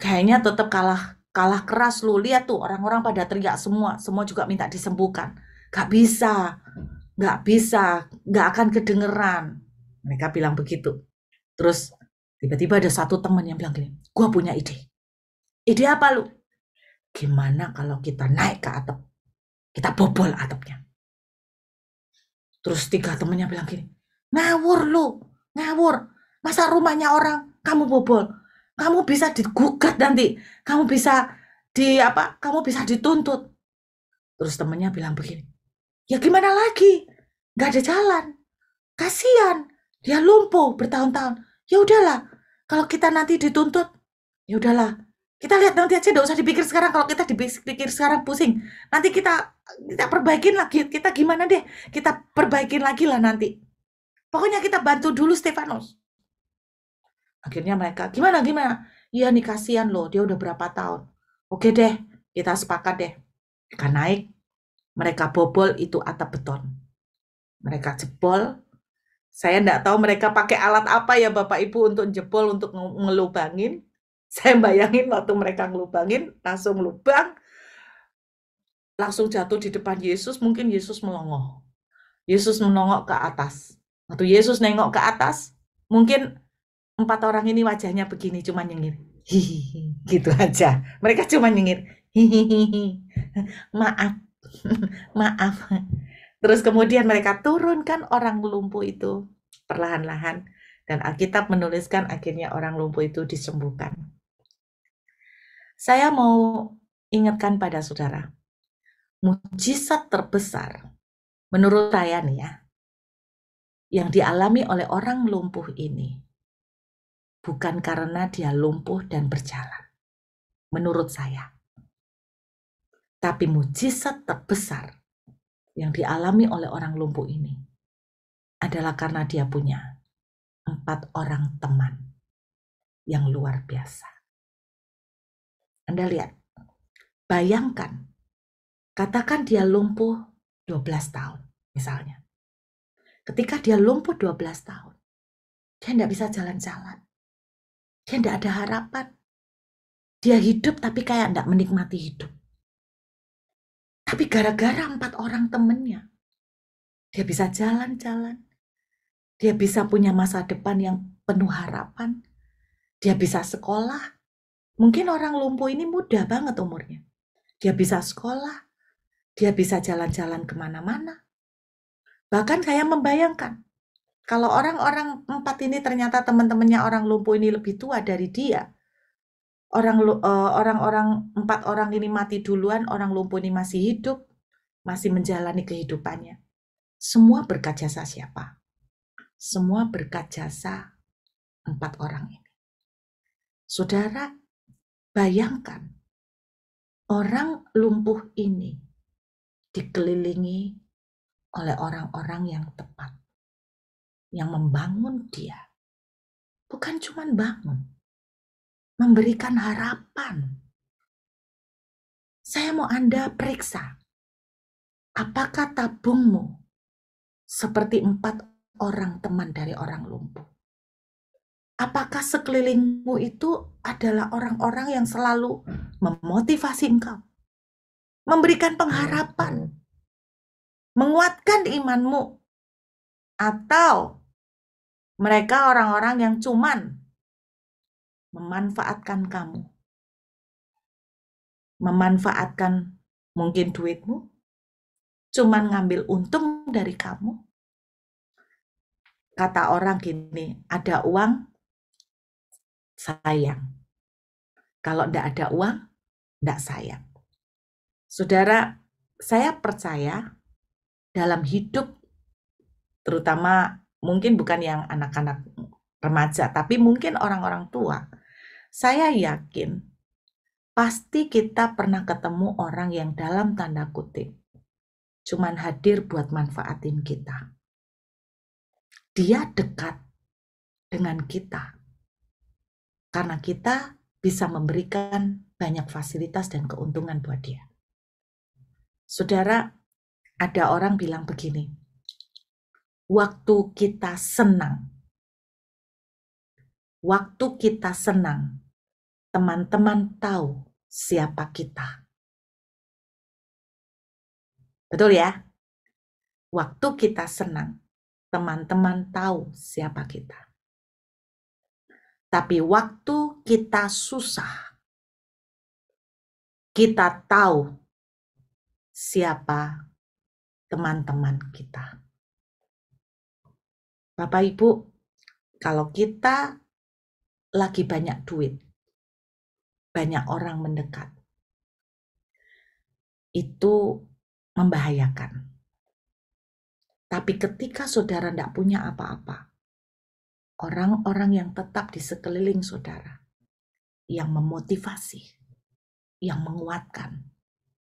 kayaknya tetap kalah keras lu. Lihat tuh orang-orang pada teriak semua juga minta disembuhkan. Gak bisa, gak akan kedengeran. Mereka bilang begitu. Terus tiba-tiba ada satu teman yang bilang gini, gua punya ide. Ide apa lu? Gimana kalau kita naik ke atap? Kita bobol atapnya. Terus 3 temannya bilang gini, ngawur lu, ngawur. Masa rumahnya orang kamu bobol? Kamu bisa digugat nanti. Kamu bisa kamu bisa dituntut. Terus temannya bilang begini, ya gimana lagi? nggak ada jalan. Kasihan, dia lumpuh bertahun-tahun. Ya udahlah, kalau kita nanti dituntut, ya udahlah. Kita lihat nanti aja, nggak usah dipikir sekarang. Kalau kita dipikir sekarang pusing. Nanti kita perbaikin lagi. Kita gimana deh? Kita perbaikin lagi lah nanti. Pokoknya kita bantu dulu Stefanus. Akhirnya mereka, gimana? Iya nih kasihan loh, dia udah berapa tahun. Oke deh, kita sepakat deh. Mereka naik, mereka bobol itu atap beton. Mereka jebol. Saya enggak tahu mereka pakai alat apa ya Bapak Ibu untuk jebol, untuk ngelubangin. Saya bayangin waktu mereka ngelubangin, langsung lubang, langsung jatuh di depan Yesus, mungkin Yesus melongo. Yesus menongok ke atas. Waktu Yesus nengok ke atas, mungkin 4 orang ini wajahnya begini, cuma nyengir. Hihihi, gitu aja. Mereka cuma nyengir. Hihihi, maaf, maaf. Terus kemudian mereka turunkan orang lumpuh itu perlahan-lahan. Dan Alkitab menuliskan akhirnya orang lumpuh itu disembuhkan. Saya mau ingatkan pada saudara, mujizat terbesar menurut saya nih ya, yang dialami oleh orang lumpuh ini, bukan karena dia lumpuh dan berjalan, menurut saya. Tapi mujizat terbesar yang dialami oleh orang lumpuh ini adalah karena dia punya 4 orang teman yang luar biasa. Anda lihat, bayangkan, katakan dia lumpuh 12 tahun misalnya. Ketika dia lumpuh 12 tahun, dia tidak bisa jalan-jalan. Dia tidak ada harapan. Dia hidup tapi kayak tidak menikmati hidup. Tapi gara-gara 4 orang temannya, dia bisa jalan-jalan. Dia bisa punya masa depan yang penuh harapan. Dia bisa sekolah. Mungkin orang lumpuh ini muda banget umurnya. Dia bisa sekolah. Dia bisa jalan-jalan kemana-mana. Bahkan saya membayangkan, kalau orang-orang 4 ini ternyata teman-temannya orang lumpuh ini lebih tua dari dia, orang-orang 4 orang ini mati duluan, orang lumpuh ini masih hidup, masih menjalani kehidupannya. Semua berkat jasa siapa? Semua berkat jasa 4 orang ini. Saudara, bayangkan, orang lumpuh ini dikelilingi oleh orang-orang yang tepat, yang membangun dia. Bukan cuma bangun, memberikan harapan. Saya mau Anda periksa, apakah tabungmu seperti 4 orang teman dari orang lumpuh? Apakah sekelilingmu itu adalah orang-orang yang selalu memotivasi engkau, memberikan pengharapan, menguatkan imanmu, atau mereka orang-orang yang cuman memanfaatkan kamu, memanfaatkan mungkin duitmu, cuman ngambil untung dari kamu? Kata orang gini, ada uang, sayang. Kalau enggak ada uang, enggak sayang. Saudara, saya percaya dalam hidup, terutama mungkin bukan yang anak-anak remaja, tapi mungkin orang-orang tua, saya yakin pasti kita pernah ketemu orang yang dalam tanda kutip cuman hadir buat manfaatin kita. Dia dekat dengan kita karena kita bisa memberikan banyak fasilitas dan keuntungan buat dia. Saudara, ada orang bilang begini, waktu kita senang, teman-teman tahu siapa kita. Betul ya? Waktu kita senang, teman-teman tahu siapa kita. Tapi waktu kita susah, kita tahu siapa teman-teman kita. Bapak Ibu, kalau kita lagi banyak duit, banyak orang mendekat, itu membahayakan. Tapi ketika saudara tidak punya apa-apa, orang-orang yang tetap di sekeliling saudara, yang memotivasi, yang menguatkan,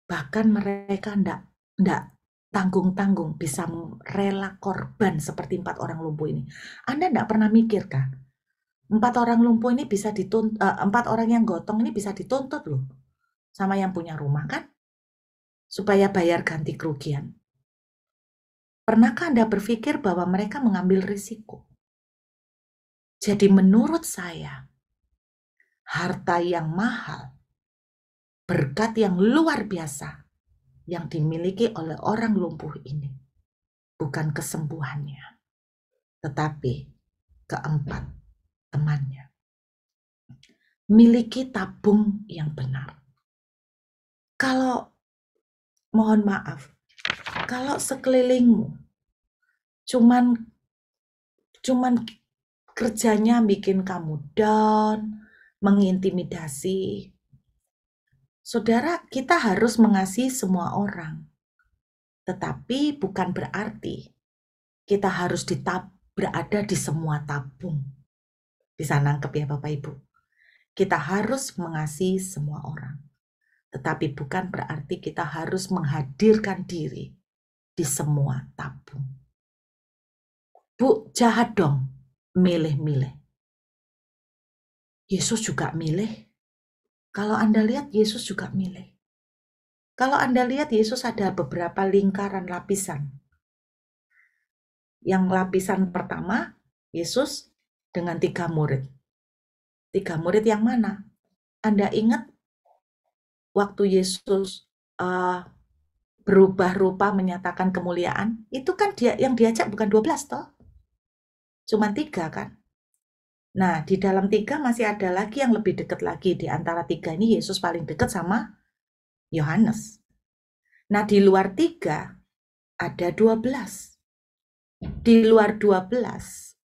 bahkan mereka tidak tanggung-tanggung bisa rela korban seperti 4 orang lumpuh ini. Anda tidak pernah mikir kah? 4 orang lumpuh ini bisa dituntut, 4 orang yang gotong ini bisa dituntut loh sama yang punya rumah kan? Supaya bayar ganti kerugian. Pernahkah Anda berpikir bahwa mereka mengambil risiko? Jadi menurut saya, harta yang mahal, berkat yang luar biasa yang dimiliki oleh orang lumpuh ini, bukan kesembuhannya, tetapi keempat, temannya. Miliki tabung yang benar. Kalau, mohon maaf, kalau sekelilingmu cuman kerjanya bikin kamu down, mengintimidasi, saudara, kita harus mengasihi semua orang. Tetapi bukan berarti kita harus berada di semua tabung. Bisa nangkep ya Bapak Ibu? Kita harus mengasihi semua orang. Tetapi bukan berarti kita harus menghadirkan diri di semua tabung. Bu, jahat dong, milih-milih. Yesus juga milih. Kalau Anda lihat, Yesus juga milih. Kalau Anda lihat, Yesus ada beberapa lingkaran lapisan. Yang lapisan pertama, Yesus dengan 3 murid. 3 murid yang mana? Anda ingat waktu Yesus berubah rupa menyatakan kemuliaan? Itu kan yang diajak bukan 12 toh? Cuma 3 kan? Nah, di dalam 3 masih ada lagi yang lebih dekat lagi. Di antara 3 ini Yesus paling dekat sama Yohanes. Nah, di luar 3 ada 12. Di luar 12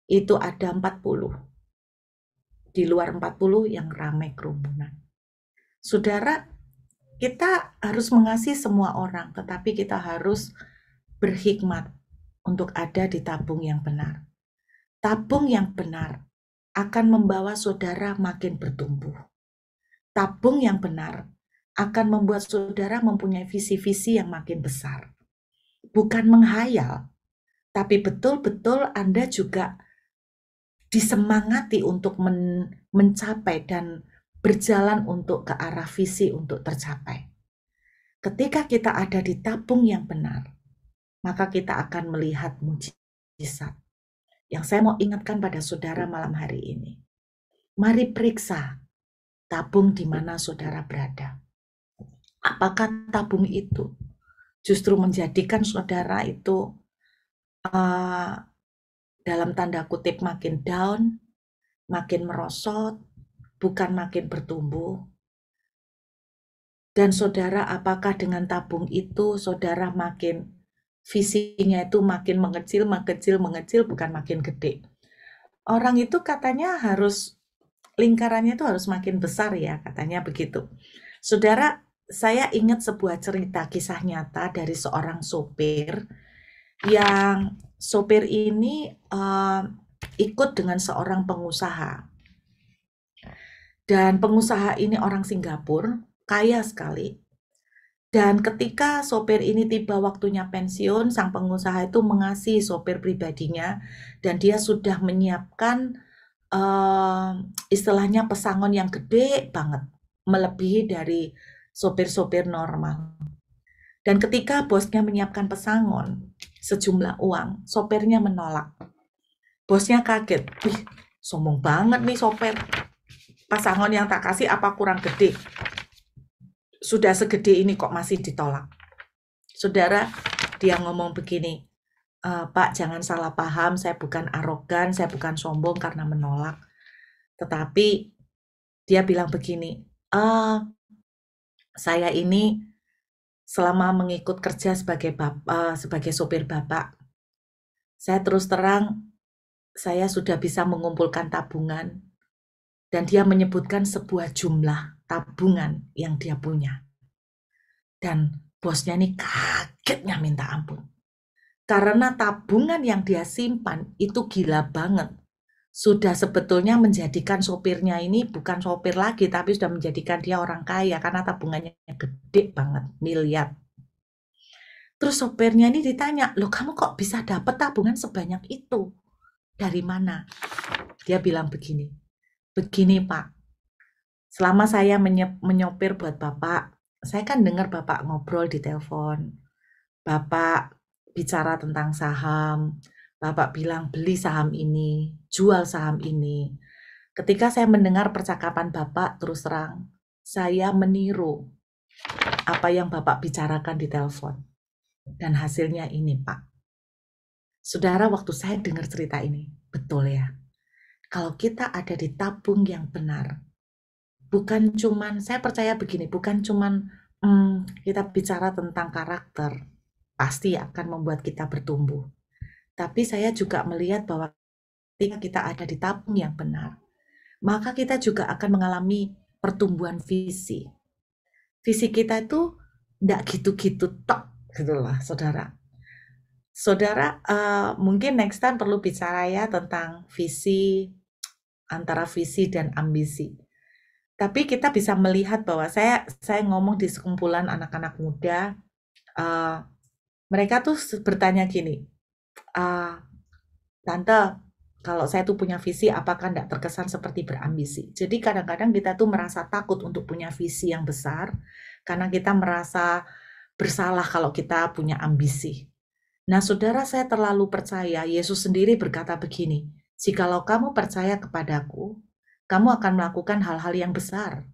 itu ada 40. Di luar 40 yang ramai kerumunan. Saudara, kita harus mengasihi semua orang, tetapi kita harus berhikmat untuk ada di tabung yang benar. Tabung yang benar akan membawa saudara makin bertumbuh. Tabung yang benar akan membuat saudara mempunyai visi-visi yang makin besar. Bukan menghayal, tapi betul-betul Anda juga disemangati untuk mencapai dan berjalan untuk ke arah visi untuk tercapai. Ketika kita ada di tabung yang benar, maka kita akan melihat mujizat. Yang saya mau ingatkan pada saudara malam hari ini, mari periksa tabung di mana saudara berada. Apakah tabung itu justru menjadikan saudara itu dalam tanda kutip makin down, makin merosot, bukan makin bertumbuh. Dan saudara, apakah dengan tabung itu saudara makin visinya itu makin mengecil, bukan makin gede. Orang itu katanya harus, lingkarannya itu harus makin besar ya, katanya begitu. Saudara, saya ingat sebuah cerita kisah nyata dari seorang sopir, yang sopir ini ikut dengan seorang pengusaha. Dan pengusaha ini orang Singapura, kaya sekali. Dan ketika sopir ini tiba waktunya pensiun, sang pengusaha itu mengasihi sopir pribadinya dan dia sudah menyiapkan istilahnya pesangon yang gede banget, melebihi dari sopir-sopir normal. Dan ketika bosnya menyiapkan pesangon sejumlah uang, sopirnya menolak. Bosnya kaget, wih sombong banget nih sopir. Pasangan yang tak kasih apa kurang gede? Sudah segede ini kok masih ditolak. Saudara, dia ngomong begini, Pak jangan salah paham, saya bukan arogan, saya bukan sombong karena menolak. Tetapi dia bilang begini, saya ini selama mengikut kerja sebagai sopir bapak, saya terus terang, saya sudah bisa mengumpulkan tabungan. Dan dia menyebutkan sebuah jumlah tabungan yang dia punya. Dan bosnya ini kagetnya minta ampun. Karena tabungan yang dia simpan itu gila banget. Sudah sebetulnya menjadikan sopirnya ini bukan sopir lagi, tapi sudah menjadikan dia orang kaya karena tabungannya gede banget, miliar. Terus sopirnya ini ditanya, loh kamu kok bisa dapat tabungan sebanyak itu? Dari mana? Dia bilang begini Pak, selama saya menyopir buat Bapak, saya kan dengar Bapak ngobrol di telepon. Bapak bicara tentang saham, Bapak bilang beli saham ini, jual saham ini. Ketika saya mendengar percakapan Bapak, terus terang, saya meniru apa yang Bapak bicarakan di telepon. Dan hasilnya ini, Pak. Saudara, waktu saya dengar cerita ini, betul ya. Kalau kita ada di tabung yang benar, bukan cuman, saya percaya begini, bukan cuman kita bicara tentang karakter, pasti akan membuat kita bertumbuh. Tapi saya juga melihat bahwa ketika kita ada di tabung yang benar, maka kita juga akan mengalami pertumbuhan visi. Visi kita itu tidak gitu-gitu tok, gitu lah, saudara. Saudara, mungkin next time perlu bicara ya tentang visi, antara visi dan ambisi. Tapi kita bisa melihat bahwa saya ngomong di sekumpulan anak-anak muda, mereka tuh bertanya gini, Tante, kalau saya tuh punya visi, apakah tidak terkesan seperti berambisi? Jadi kadang-kadang kita tuh merasa takut untuk punya visi yang besar, karena kita merasa bersalah kalau kita punya ambisi. Nah, saudara, saya terlalu percaya, Yesus sendiri berkata begini, jikalau kamu percaya kepadaku, kamu akan melakukan hal-hal yang besar,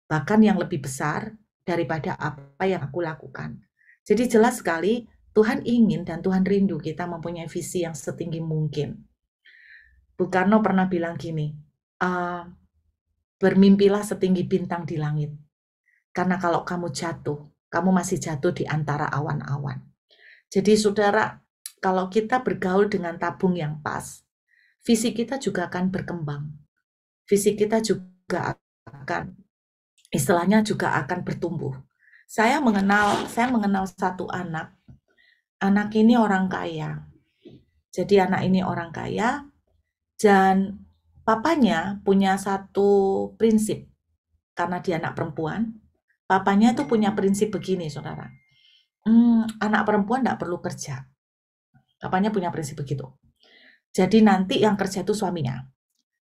bahkan yang lebih besar daripada apa yang aku lakukan. Jadi jelas sekali, Tuhan ingin dan Tuhan rindu kita mempunyai visi yang setinggi mungkin. Bung Karno pernah bilang gini, bermimpilah setinggi bintang di langit. Karena kalau kamu jatuh, kamu masih jatuh di antara awan-awan. Jadi saudara, kalau kita bergaul dengan tabung yang pas, visi kita juga akan berkembang. Visi kita juga akan, istilahnya juga akan bertumbuh. Saya mengenal satu anak ini orang kaya. Jadi anak ini orang kaya, dan papanya punya satu prinsip. Karena dia anak perempuan, papanya itu punya prinsip begini, saudara. Anak perempuan tidak perlu kerja. Papanya punya prinsip begitu. Jadi nanti yang kerja itu suaminya.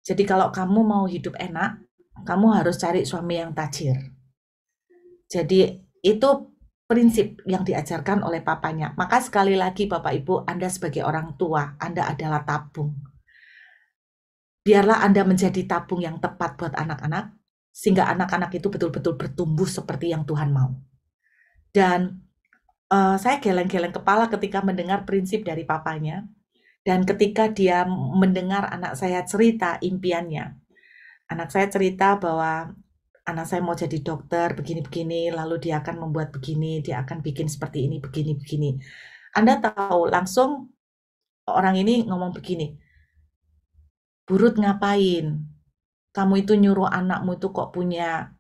Jadi kalau kamu mau hidup enak, kamu harus cari suami yang tajir. Jadi itu prinsip yang diajarkan oleh papanya. Maka sekali lagi Bapak Ibu, Anda sebagai orang tua, Anda adalah tabung. Biarlah Anda menjadi tabung yang tepat buat anak-anak, sehingga anak-anak itu betul-betul bertumbuh seperti yang Tuhan mau. Dan saya geleng-geleng kepala ketika mendengar prinsip dari papanya, dan ketika dia mendengar anak saya cerita impiannya. Anak saya cerita bahwa anak saya mau jadi dokter, begini-begini, lalu dia akan membuat begini, dia akan bikin seperti ini, begini-begini. Anda tahu, langsung orang ini ngomong begini, Burut ngapain? Kamu itu nyuruh anakmu itu kok punya,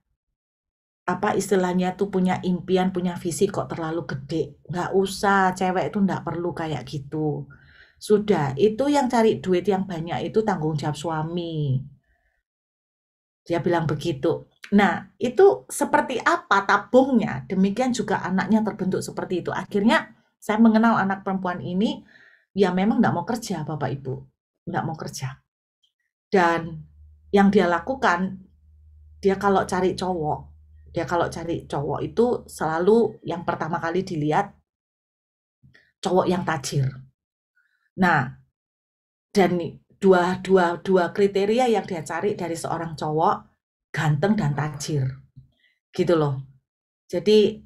apa istilahnya tuh punya impian, punya visi kok terlalu gede. Nggak usah, cewek itu nggak perlu kayak gitu. Sudah, itu yang cari duit yang banyak itu tanggung jawab suami. Dia bilang begitu. Nah, itu seperti apa tabungnya? Demikian juga anaknya terbentuk seperti itu. Akhirnya saya mengenal anak perempuan ini, ya memang nggak mau kerja, Bapak Ibu. Nggak mau kerja. Dan yang dia lakukan, dia kalau cari cowok itu selalu yang pertama kali dilihat cowok yang tajir. Nah, dan dua kriteria yang dia cari dari seorang cowok, ganteng dan tajir, gitu loh. Jadi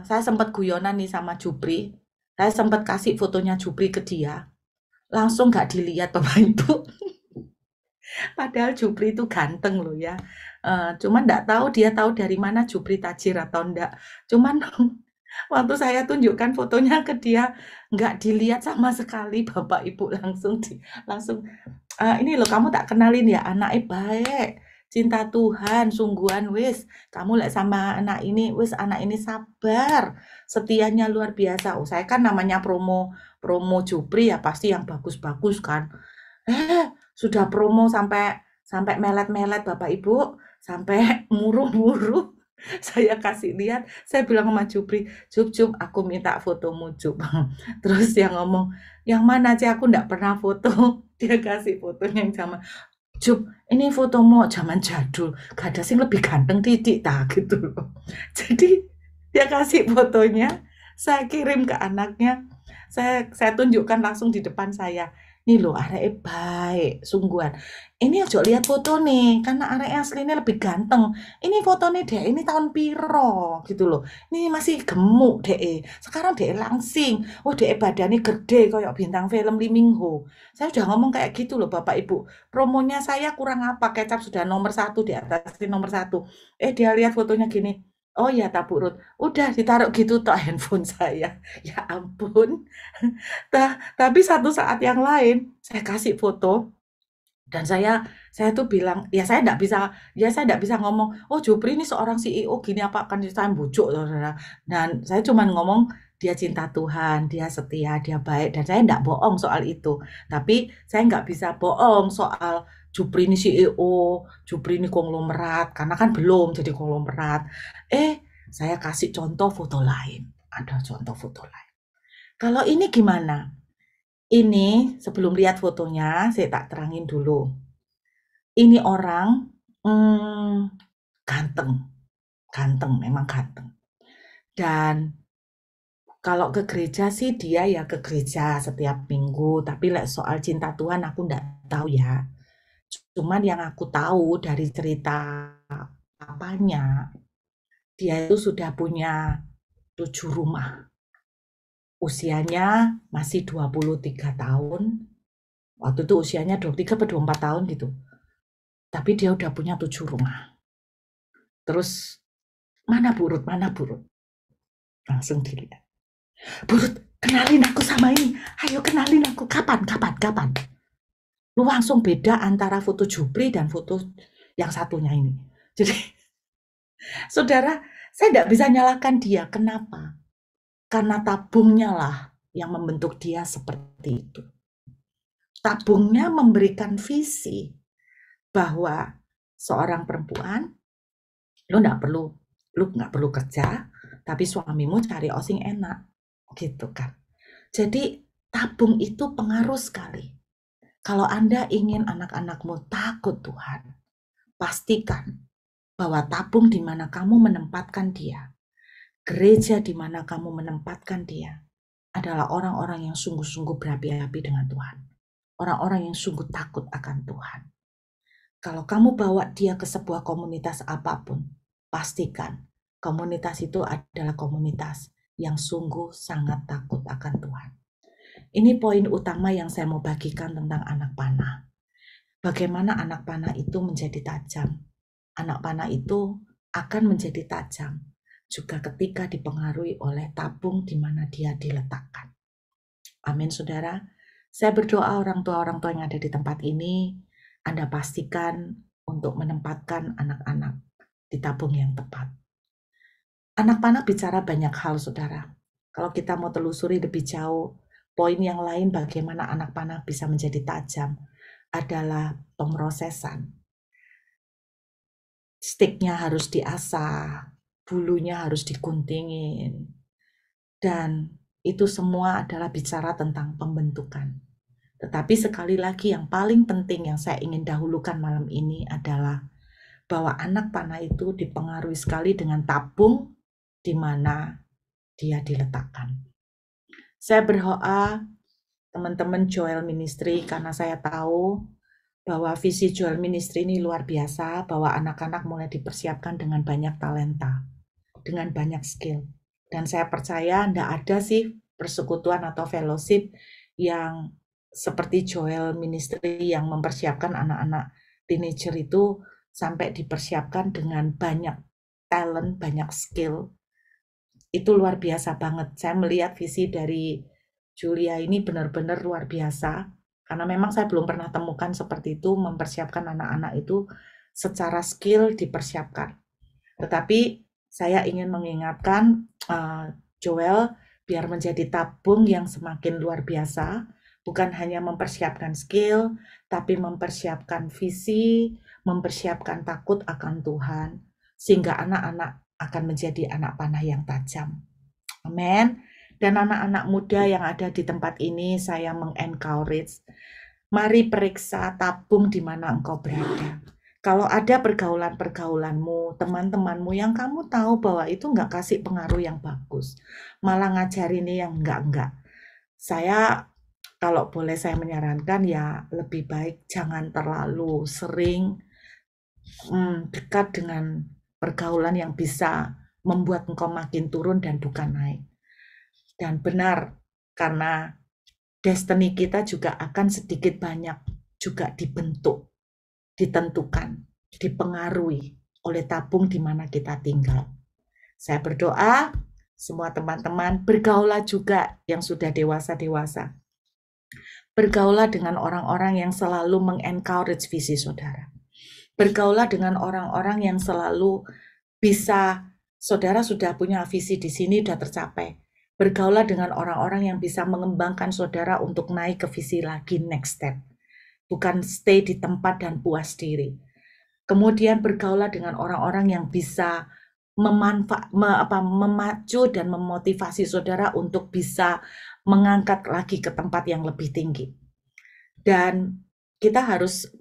saya sempat guyonan nih sama Jupri, saya sempat kasih fotonya Jupri ke dia, langsung nggak dilihat Bapak Ibu. Padahal Jupri itu ganteng loh ya. Cuman nggak tahu dia tahu dari mana Jupri tajir atau enggak. Cuman waktu saya tunjukkan fotonya ke dia, nggak dilihat sama sekali Bapak Ibu, langsung ini loh kamu tak kenalin ya, anaknya baik. cinta Tuhan, sungguhan wis. Kamu lek sama anak ini, wis anak ini sabar, setianya luar biasa. Oh, saya kan namanya promo Jupri ya pasti yang bagus-bagus kan. Sudah promo sampai melet-melet Bapak Ibu, sampai muruh-muruh. Saya kasih lihat, saya bilang sama Jupri, Jup, aku minta fotomu, Jup. Terus dia ngomong, yang mana sih aku enggak pernah foto. Dia kasih fotonya yang sama. Jup, ini fotomu zaman jadul, gak ada sing lebih ganteng titik tak gitu loh. Jadi dia kasih fotonya, saya kirim ke anaknya, saya tunjukkan langsung di depan saya. Nih loh, areke baik, sungguhan. Ini ojo lihat foto nih, karena areke aslinya lebih ganteng. Ini fotonya dek, ini tahun piro gitu loh. Ini masih gemuk dek. Sekarang dek langsing. Oh dek badannya gede kayak bintang film Lee Min Ho. Saya udah ngomong kayak gitu loh Bapak Ibu. Promonya saya kurang apa? Kecap sudah nomor 1 di atas nomor 1. Dia lihat fotonya gini. Oh ya tak Bu Ruth. Udah ditaruh gitu tok handphone saya. Ya ampun. Tapi satu saat yang lain saya kasih foto dan saya tuh bilang, saya enggak bisa ngomong, "Oh, Jupri ini seorang CEO gini apa akan saya bujuk." Dan saya cuma ngomong dia cinta Tuhan, dia setia, dia baik dan saya enggak bohong soal itu. Tapi saya enggak bisa bohong soal Jupri ini CEO, Jupri ini konglomerat karena kan belum jadi konglomerat. Saya kasih contoh foto lain. Ada contoh foto lain. Kalau ini gimana? Ini sebelum lihat fotonya, saya tak terangin dulu. Ini orang ganteng, memang ganteng. Dan kalau ke gereja sih dia ya ke gereja setiap minggu, tapi soal cinta Tuhan aku enggak tahu ya. Cuman yang aku tahu dari cerita papanya, dia itu sudah punya 7 rumah. Usianya masih 23 tahun. Waktu itu usianya 23 atau 24 tahun gitu. Tapi dia udah punya 7 rumah. Terus, mana Bu Ruth? Langsung dilihat. Bu Ruth, kenalin aku sama ini. Ayo kenalin aku. Kapan? Lu langsung beda antara foto Jupri dan foto yang satunya ini. Jadi, saudara, saya enggak bisa nyalakan dia. Kenapa? Karena tabungnya lah yang membentuk dia seperti itu. Tabungnya memberikan visi bahwa seorang perempuan, lu nggak perlu kerja, tapi suamimu cari osing enak, gitu kan. Jadi tabung itu pengaruh sekali. Kalau Anda ingin anak-anakmu takut Tuhan, pastikan bahwa tabung di mana kamu menempatkan dia, gereja di mana kamu menempatkan dia, adalah orang-orang yang sungguh-sungguh berapi-api dengan Tuhan. Orang-orang yang sungguh takut akan Tuhan. Kalau kamu bawa dia ke sebuah komunitas apapun, pastikan komunitas itu adalah komunitas yang sungguh sangat takut akan Tuhan. Ini poin utama yang saya mau bagikan tentang anak panah. Bagaimana anak panah itu menjadi tajam. Anak panah itu akan menjadi tajam juga ketika dipengaruhi oleh tabung di mana dia diletakkan. Amin, saudara. Saya berdoa orang tua yang ada di tempat ini, Anda pastikan untuk menempatkan anak-anak di tabung yang tepat. Anak panah bicara banyak hal, saudara. Kalau kita mau telusuri lebih jauh, poin yang lain bagaimana anak panah bisa menjadi tajam adalah pemrosesan. Stiknya harus diasah, bulunya harus diguntingin, dan itu semua adalah bicara tentang pembentukan. Tetapi sekali lagi yang paling penting yang saya ingin dahulukan malam ini adalah bahwa anak panah itu dipengaruhi sekali dengan tabung di mana dia diletakkan. Saya berdoa teman-teman Joel Ministry karena saya tahu bahwa visi Joel Ministry ini luar biasa, bahwa anak-anak mulai dipersiapkan dengan banyak talenta, dengan banyak skill. Dan saya percaya tidak ada sih persekutuan atau fellowship yang seperti Joel Ministry yang mempersiapkan anak-anak teenager itu sampai dipersiapkan dengan banyak talent, banyak skill. Itu luar biasa banget. Saya melihat visi dari Julia ini benar-benar luar biasa. Karena memang saya belum pernah temukan seperti itu, mempersiapkan anak-anak itu secara skill dipersiapkan. Tetapi saya ingin mengingatkan Joel biar menjadi tabung yang semakin luar biasa, bukan hanya mempersiapkan skill, tapi mempersiapkan visi, mempersiapkan takut akan Tuhan, sehingga anak-anak akan menjadi anak panah yang tajam. Amin. Dan anak-anak muda yang ada di tempat ini, saya mengencourage, mari periksa tabung di mana engkau berada. Kalau ada pergaulan-pergaulanmu, teman-temanmu yang kamu tahu bahwa itu nggak kasih pengaruh yang bagus, malah ngajarin yang enggak. Saya, kalau boleh saya menyarankan ya lebih baik jangan terlalu sering dekat dengan pergaulan yang bisa membuat engkau makin turun dan bukan naik. Dan benar, karena destiny kita juga akan sedikit banyak juga dibentuk, ditentukan, dipengaruhi oleh tabung di mana kita tinggal. Saya berdoa, semua teman-teman bergaulah juga yang sudah dewasa-dewasa. Bergaulah dengan orang-orang yang selalu mengencourage visi saudara. Bergaulah dengan orang-orang yang selalu bisa, saudara sudah punya visi di sini, sudah tercapai. Bergaulah dengan orang-orang yang bisa mengembangkan saudara untuk naik ke visi lagi, next step. Bukan stay di tempat dan puas diri. Kemudian bergaulah dengan orang-orang yang bisa memacu dan memotivasi saudara untuk bisa mengangkat lagi ke tempat yang lebih tinggi. Dan kita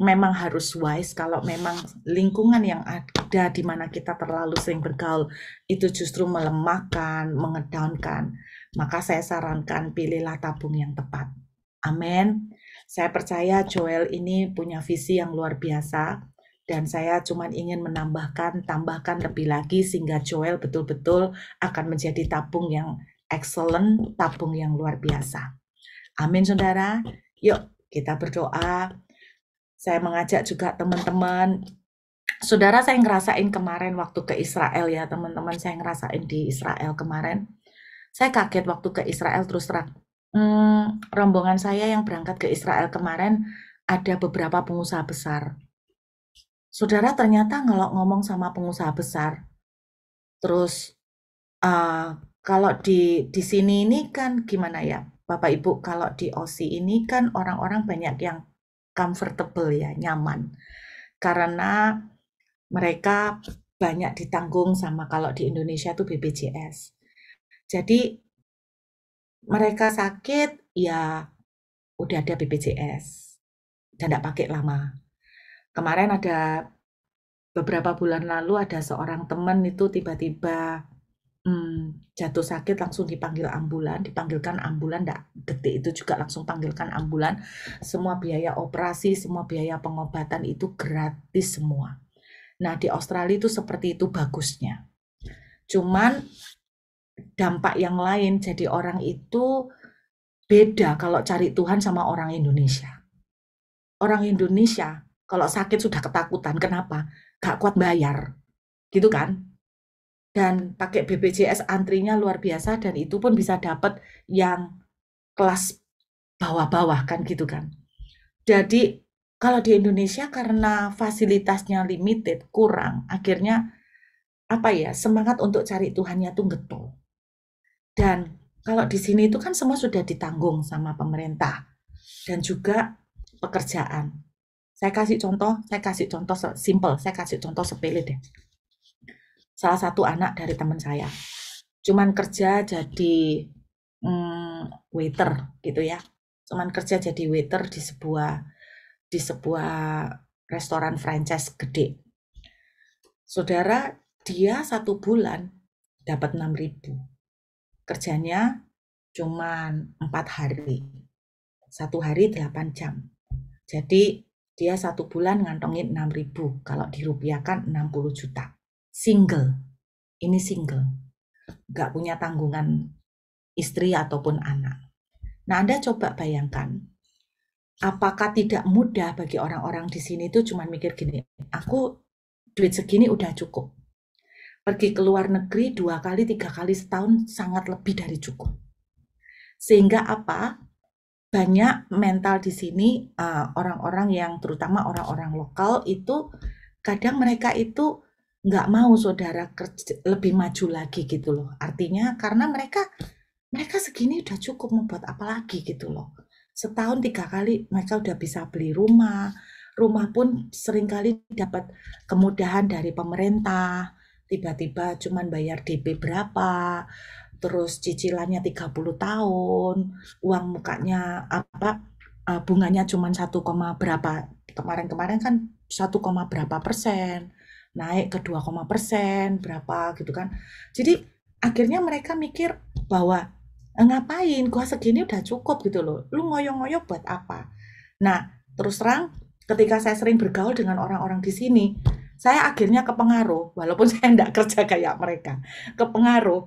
memang harus wise kalau memang lingkungan yang ada di mana kita terlalu sering bergaul itu justru melemahkan, mengedownkan. Maka saya sarankan pilihlah tabung yang tepat. Amin. Saya percaya Joel ini punya visi yang luar biasa dan saya cuma ingin tambahkan lebih lagi sehingga Joel betul-betul akan menjadi tabung yang excellent, tabung yang luar biasa. Amin saudara. Yuk kita berdoa. Saya mengajak juga teman-teman, saudara, saya ngerasain kemarin waktu ke Israel ya teman-teman, saya ngerasain di Israel kemarin. Saya kaget waktu ke Israel, terus terang. Rombongan saya yang berangkat ke Israel kemarin ada beberapa pengusaha besar. Saudara, ternyata kalau ngomong sama pengusaha besar, terus kalau di sini ini kan gimana ya, Bapak Ibu, kalau di OSI ini kan orang-orang banyak yang comfortable ya, nyaman. Karena mereka banyak ditanggung sama kalau di Indonesia tuh BPJS. Jadi mereka sakit ya udah ada BPJS dan tidak pakai lama. Kemarin ada beberapa bulan lalu ada seorang teman itu tiba-tiba jatuh sakit langsung dipanggilkan ambulan, enggak detik itu juga langsung panggilkan ambulan. Semua biaya operasi, semua biaya pengobatan itu gratis semua. Nah di Australia itu seperti itu bagusnya. Cuman dampak yang lain, jadi orang itu beda kalau cari Tuhan sama orang Indonesia. Orang Indonesia kalau sakit sudah ketakutan, kenapa? Gak kuat bayar, gitu kan? Dan pakai BPJS antrinya luar biasa dan itu pun bisa dapat yang kelas bawah-bawah kan gitu kan. Jadi kalau di Indonesia karena fasilitasnya limited, kurang, akhirnya semangat untuk cari Tuhannya tuh getol. Dan kalau di sini itu kan semua sudah ditanggung sama pemerintah dan juga pekerjaan. Saya kasih contoh simple, saya kasih contoh sepele deh. Salah satu anak dari teman saya, cuman kerja jadi waiter gitu ya, cuman kerja jadi waiter di sebuah restoran franchise gede. Saudara, dia 1 bulan dapat 6.000, kerjanya cuman 4 hari, 1 hari 8 jam, jadi dia 1 bulan ngantongin 6.000, kalau dirupiahkan 60 juta. Single, ini single, gak punya tanggungan istri ataupun anak. Nah Anda coba bayangkan, apakah tidak mudah bagi orang-orang di sini itu cuma mikir gini, aku duit segini udah cukup. Pergi ke luar negeri 2 kali, 3 kali setahun sangat lebih dari cukup. Sehingga banyak mental di sini orang-orang yang terutama orang-orang lokal itu kadang mereka itu nggak mau saudara lebih maju lagi gitu loh. Artinya karena mereka segini udah cukup, mau buat apa lagi gitu loh. Setahun 3 kali mereka udah bisa beli rumah pun seringkali dapat kemudahan dari pemerintah, tiba-tiba cuman bayar DP berapa, terus cicilannya 30 tahun, uang mukanya bunganya cuma 1, berapa, kemarin kan 1, berapa persen, naik ke 2, berapa gitu kan. Jadi akhirnya mereka mikir bahwa ngapain, gua segini udah cukup gitu loh, lu ngoyo-ngoyo buat apa. Nah, terus terang ketika saya sering bergaul dengan orang-orang di sini, saya akhirnya kepengaruh, walaupun saya enggak kerja kayak mereka, kepengaruh.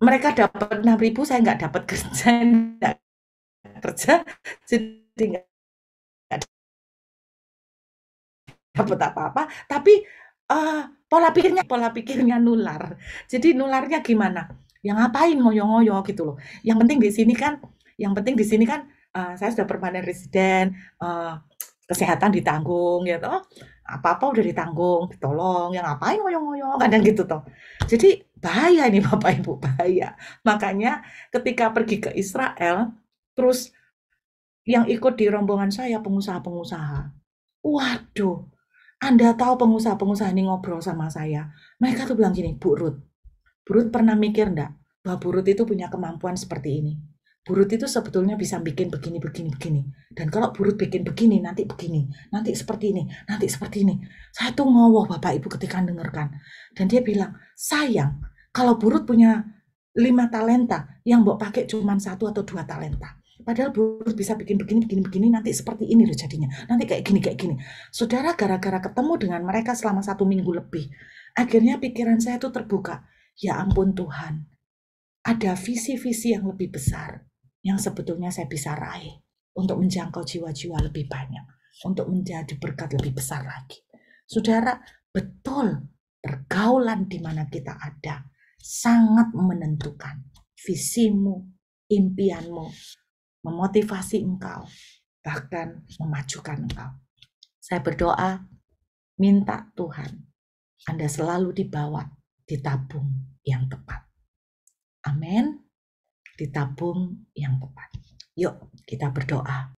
Mereka dapat 6.000, saya nggak dapat kerja, enggak kerja, jadi nggak dapat apa-apa, tapi pola pikirnya nular. Jadi nularnya gimana? Ya ngapain ngoyo-ngoyo gitu loh. Yang penting di sini kan saya sudah permanen residen, kesehatan ditanggung ya toh, apa-apa udah ditanggung, ditolong, ya ngapain ngoyo-ngoyo, kadang gitu toh. Jadi bahaya ini Bapak Ibu, bahaya. Makanya ketika pergi ke Israel, terus yang ikut di rombongan saya pengusaha-pengusaha. Waduh, Anda tahu pengusaha-pengusaha ini ngobrol sama saya. Mereka tuh bilang gini, Bu Ruth pernah mikir enggak bahwa Bu Ruth itu punya kemampuan seperti ini? Bu Ruth itu sebetulnya bisa bikin begini. Dan kalau Bu Ruth bikin begini, nanti seperti ini, nanti seperti ini. Saya tuh ngowoh Bapak Ibu ketika dengarkan. Dan dia bilang, sayang kalau Bu Ruth punya 5 talenta, yang Mbok pakai cuma 1 atau 2 talenta. Padahal Bu Ruth bisa bikin begini, nanti seperti ini loh jadinya. Nanti kayak gini. Saudara, gara-gara ketemu dengan mereka selama 1 minggu lebih, akhirnya pikiran saya tuh terbuka. Ya ampun Tuhan, ada visi-visi yang lebih besar yang sebetulnya saya bisa raih untuk menjangkau jiwa-jiwa lebih banyak, untuk menjadi berkat lebih besar lagi. Saudara, betul pergaulan di mana kita ada sangat menentukan visimu, impianmu, memotivasi engkau, bahkan memajukan engkau. Saya berdoa, minta Tuhan, Anda selalu dibawa di tabung yang tepat. Amin. Di tabung yang tepat. Yuk kita berdoa.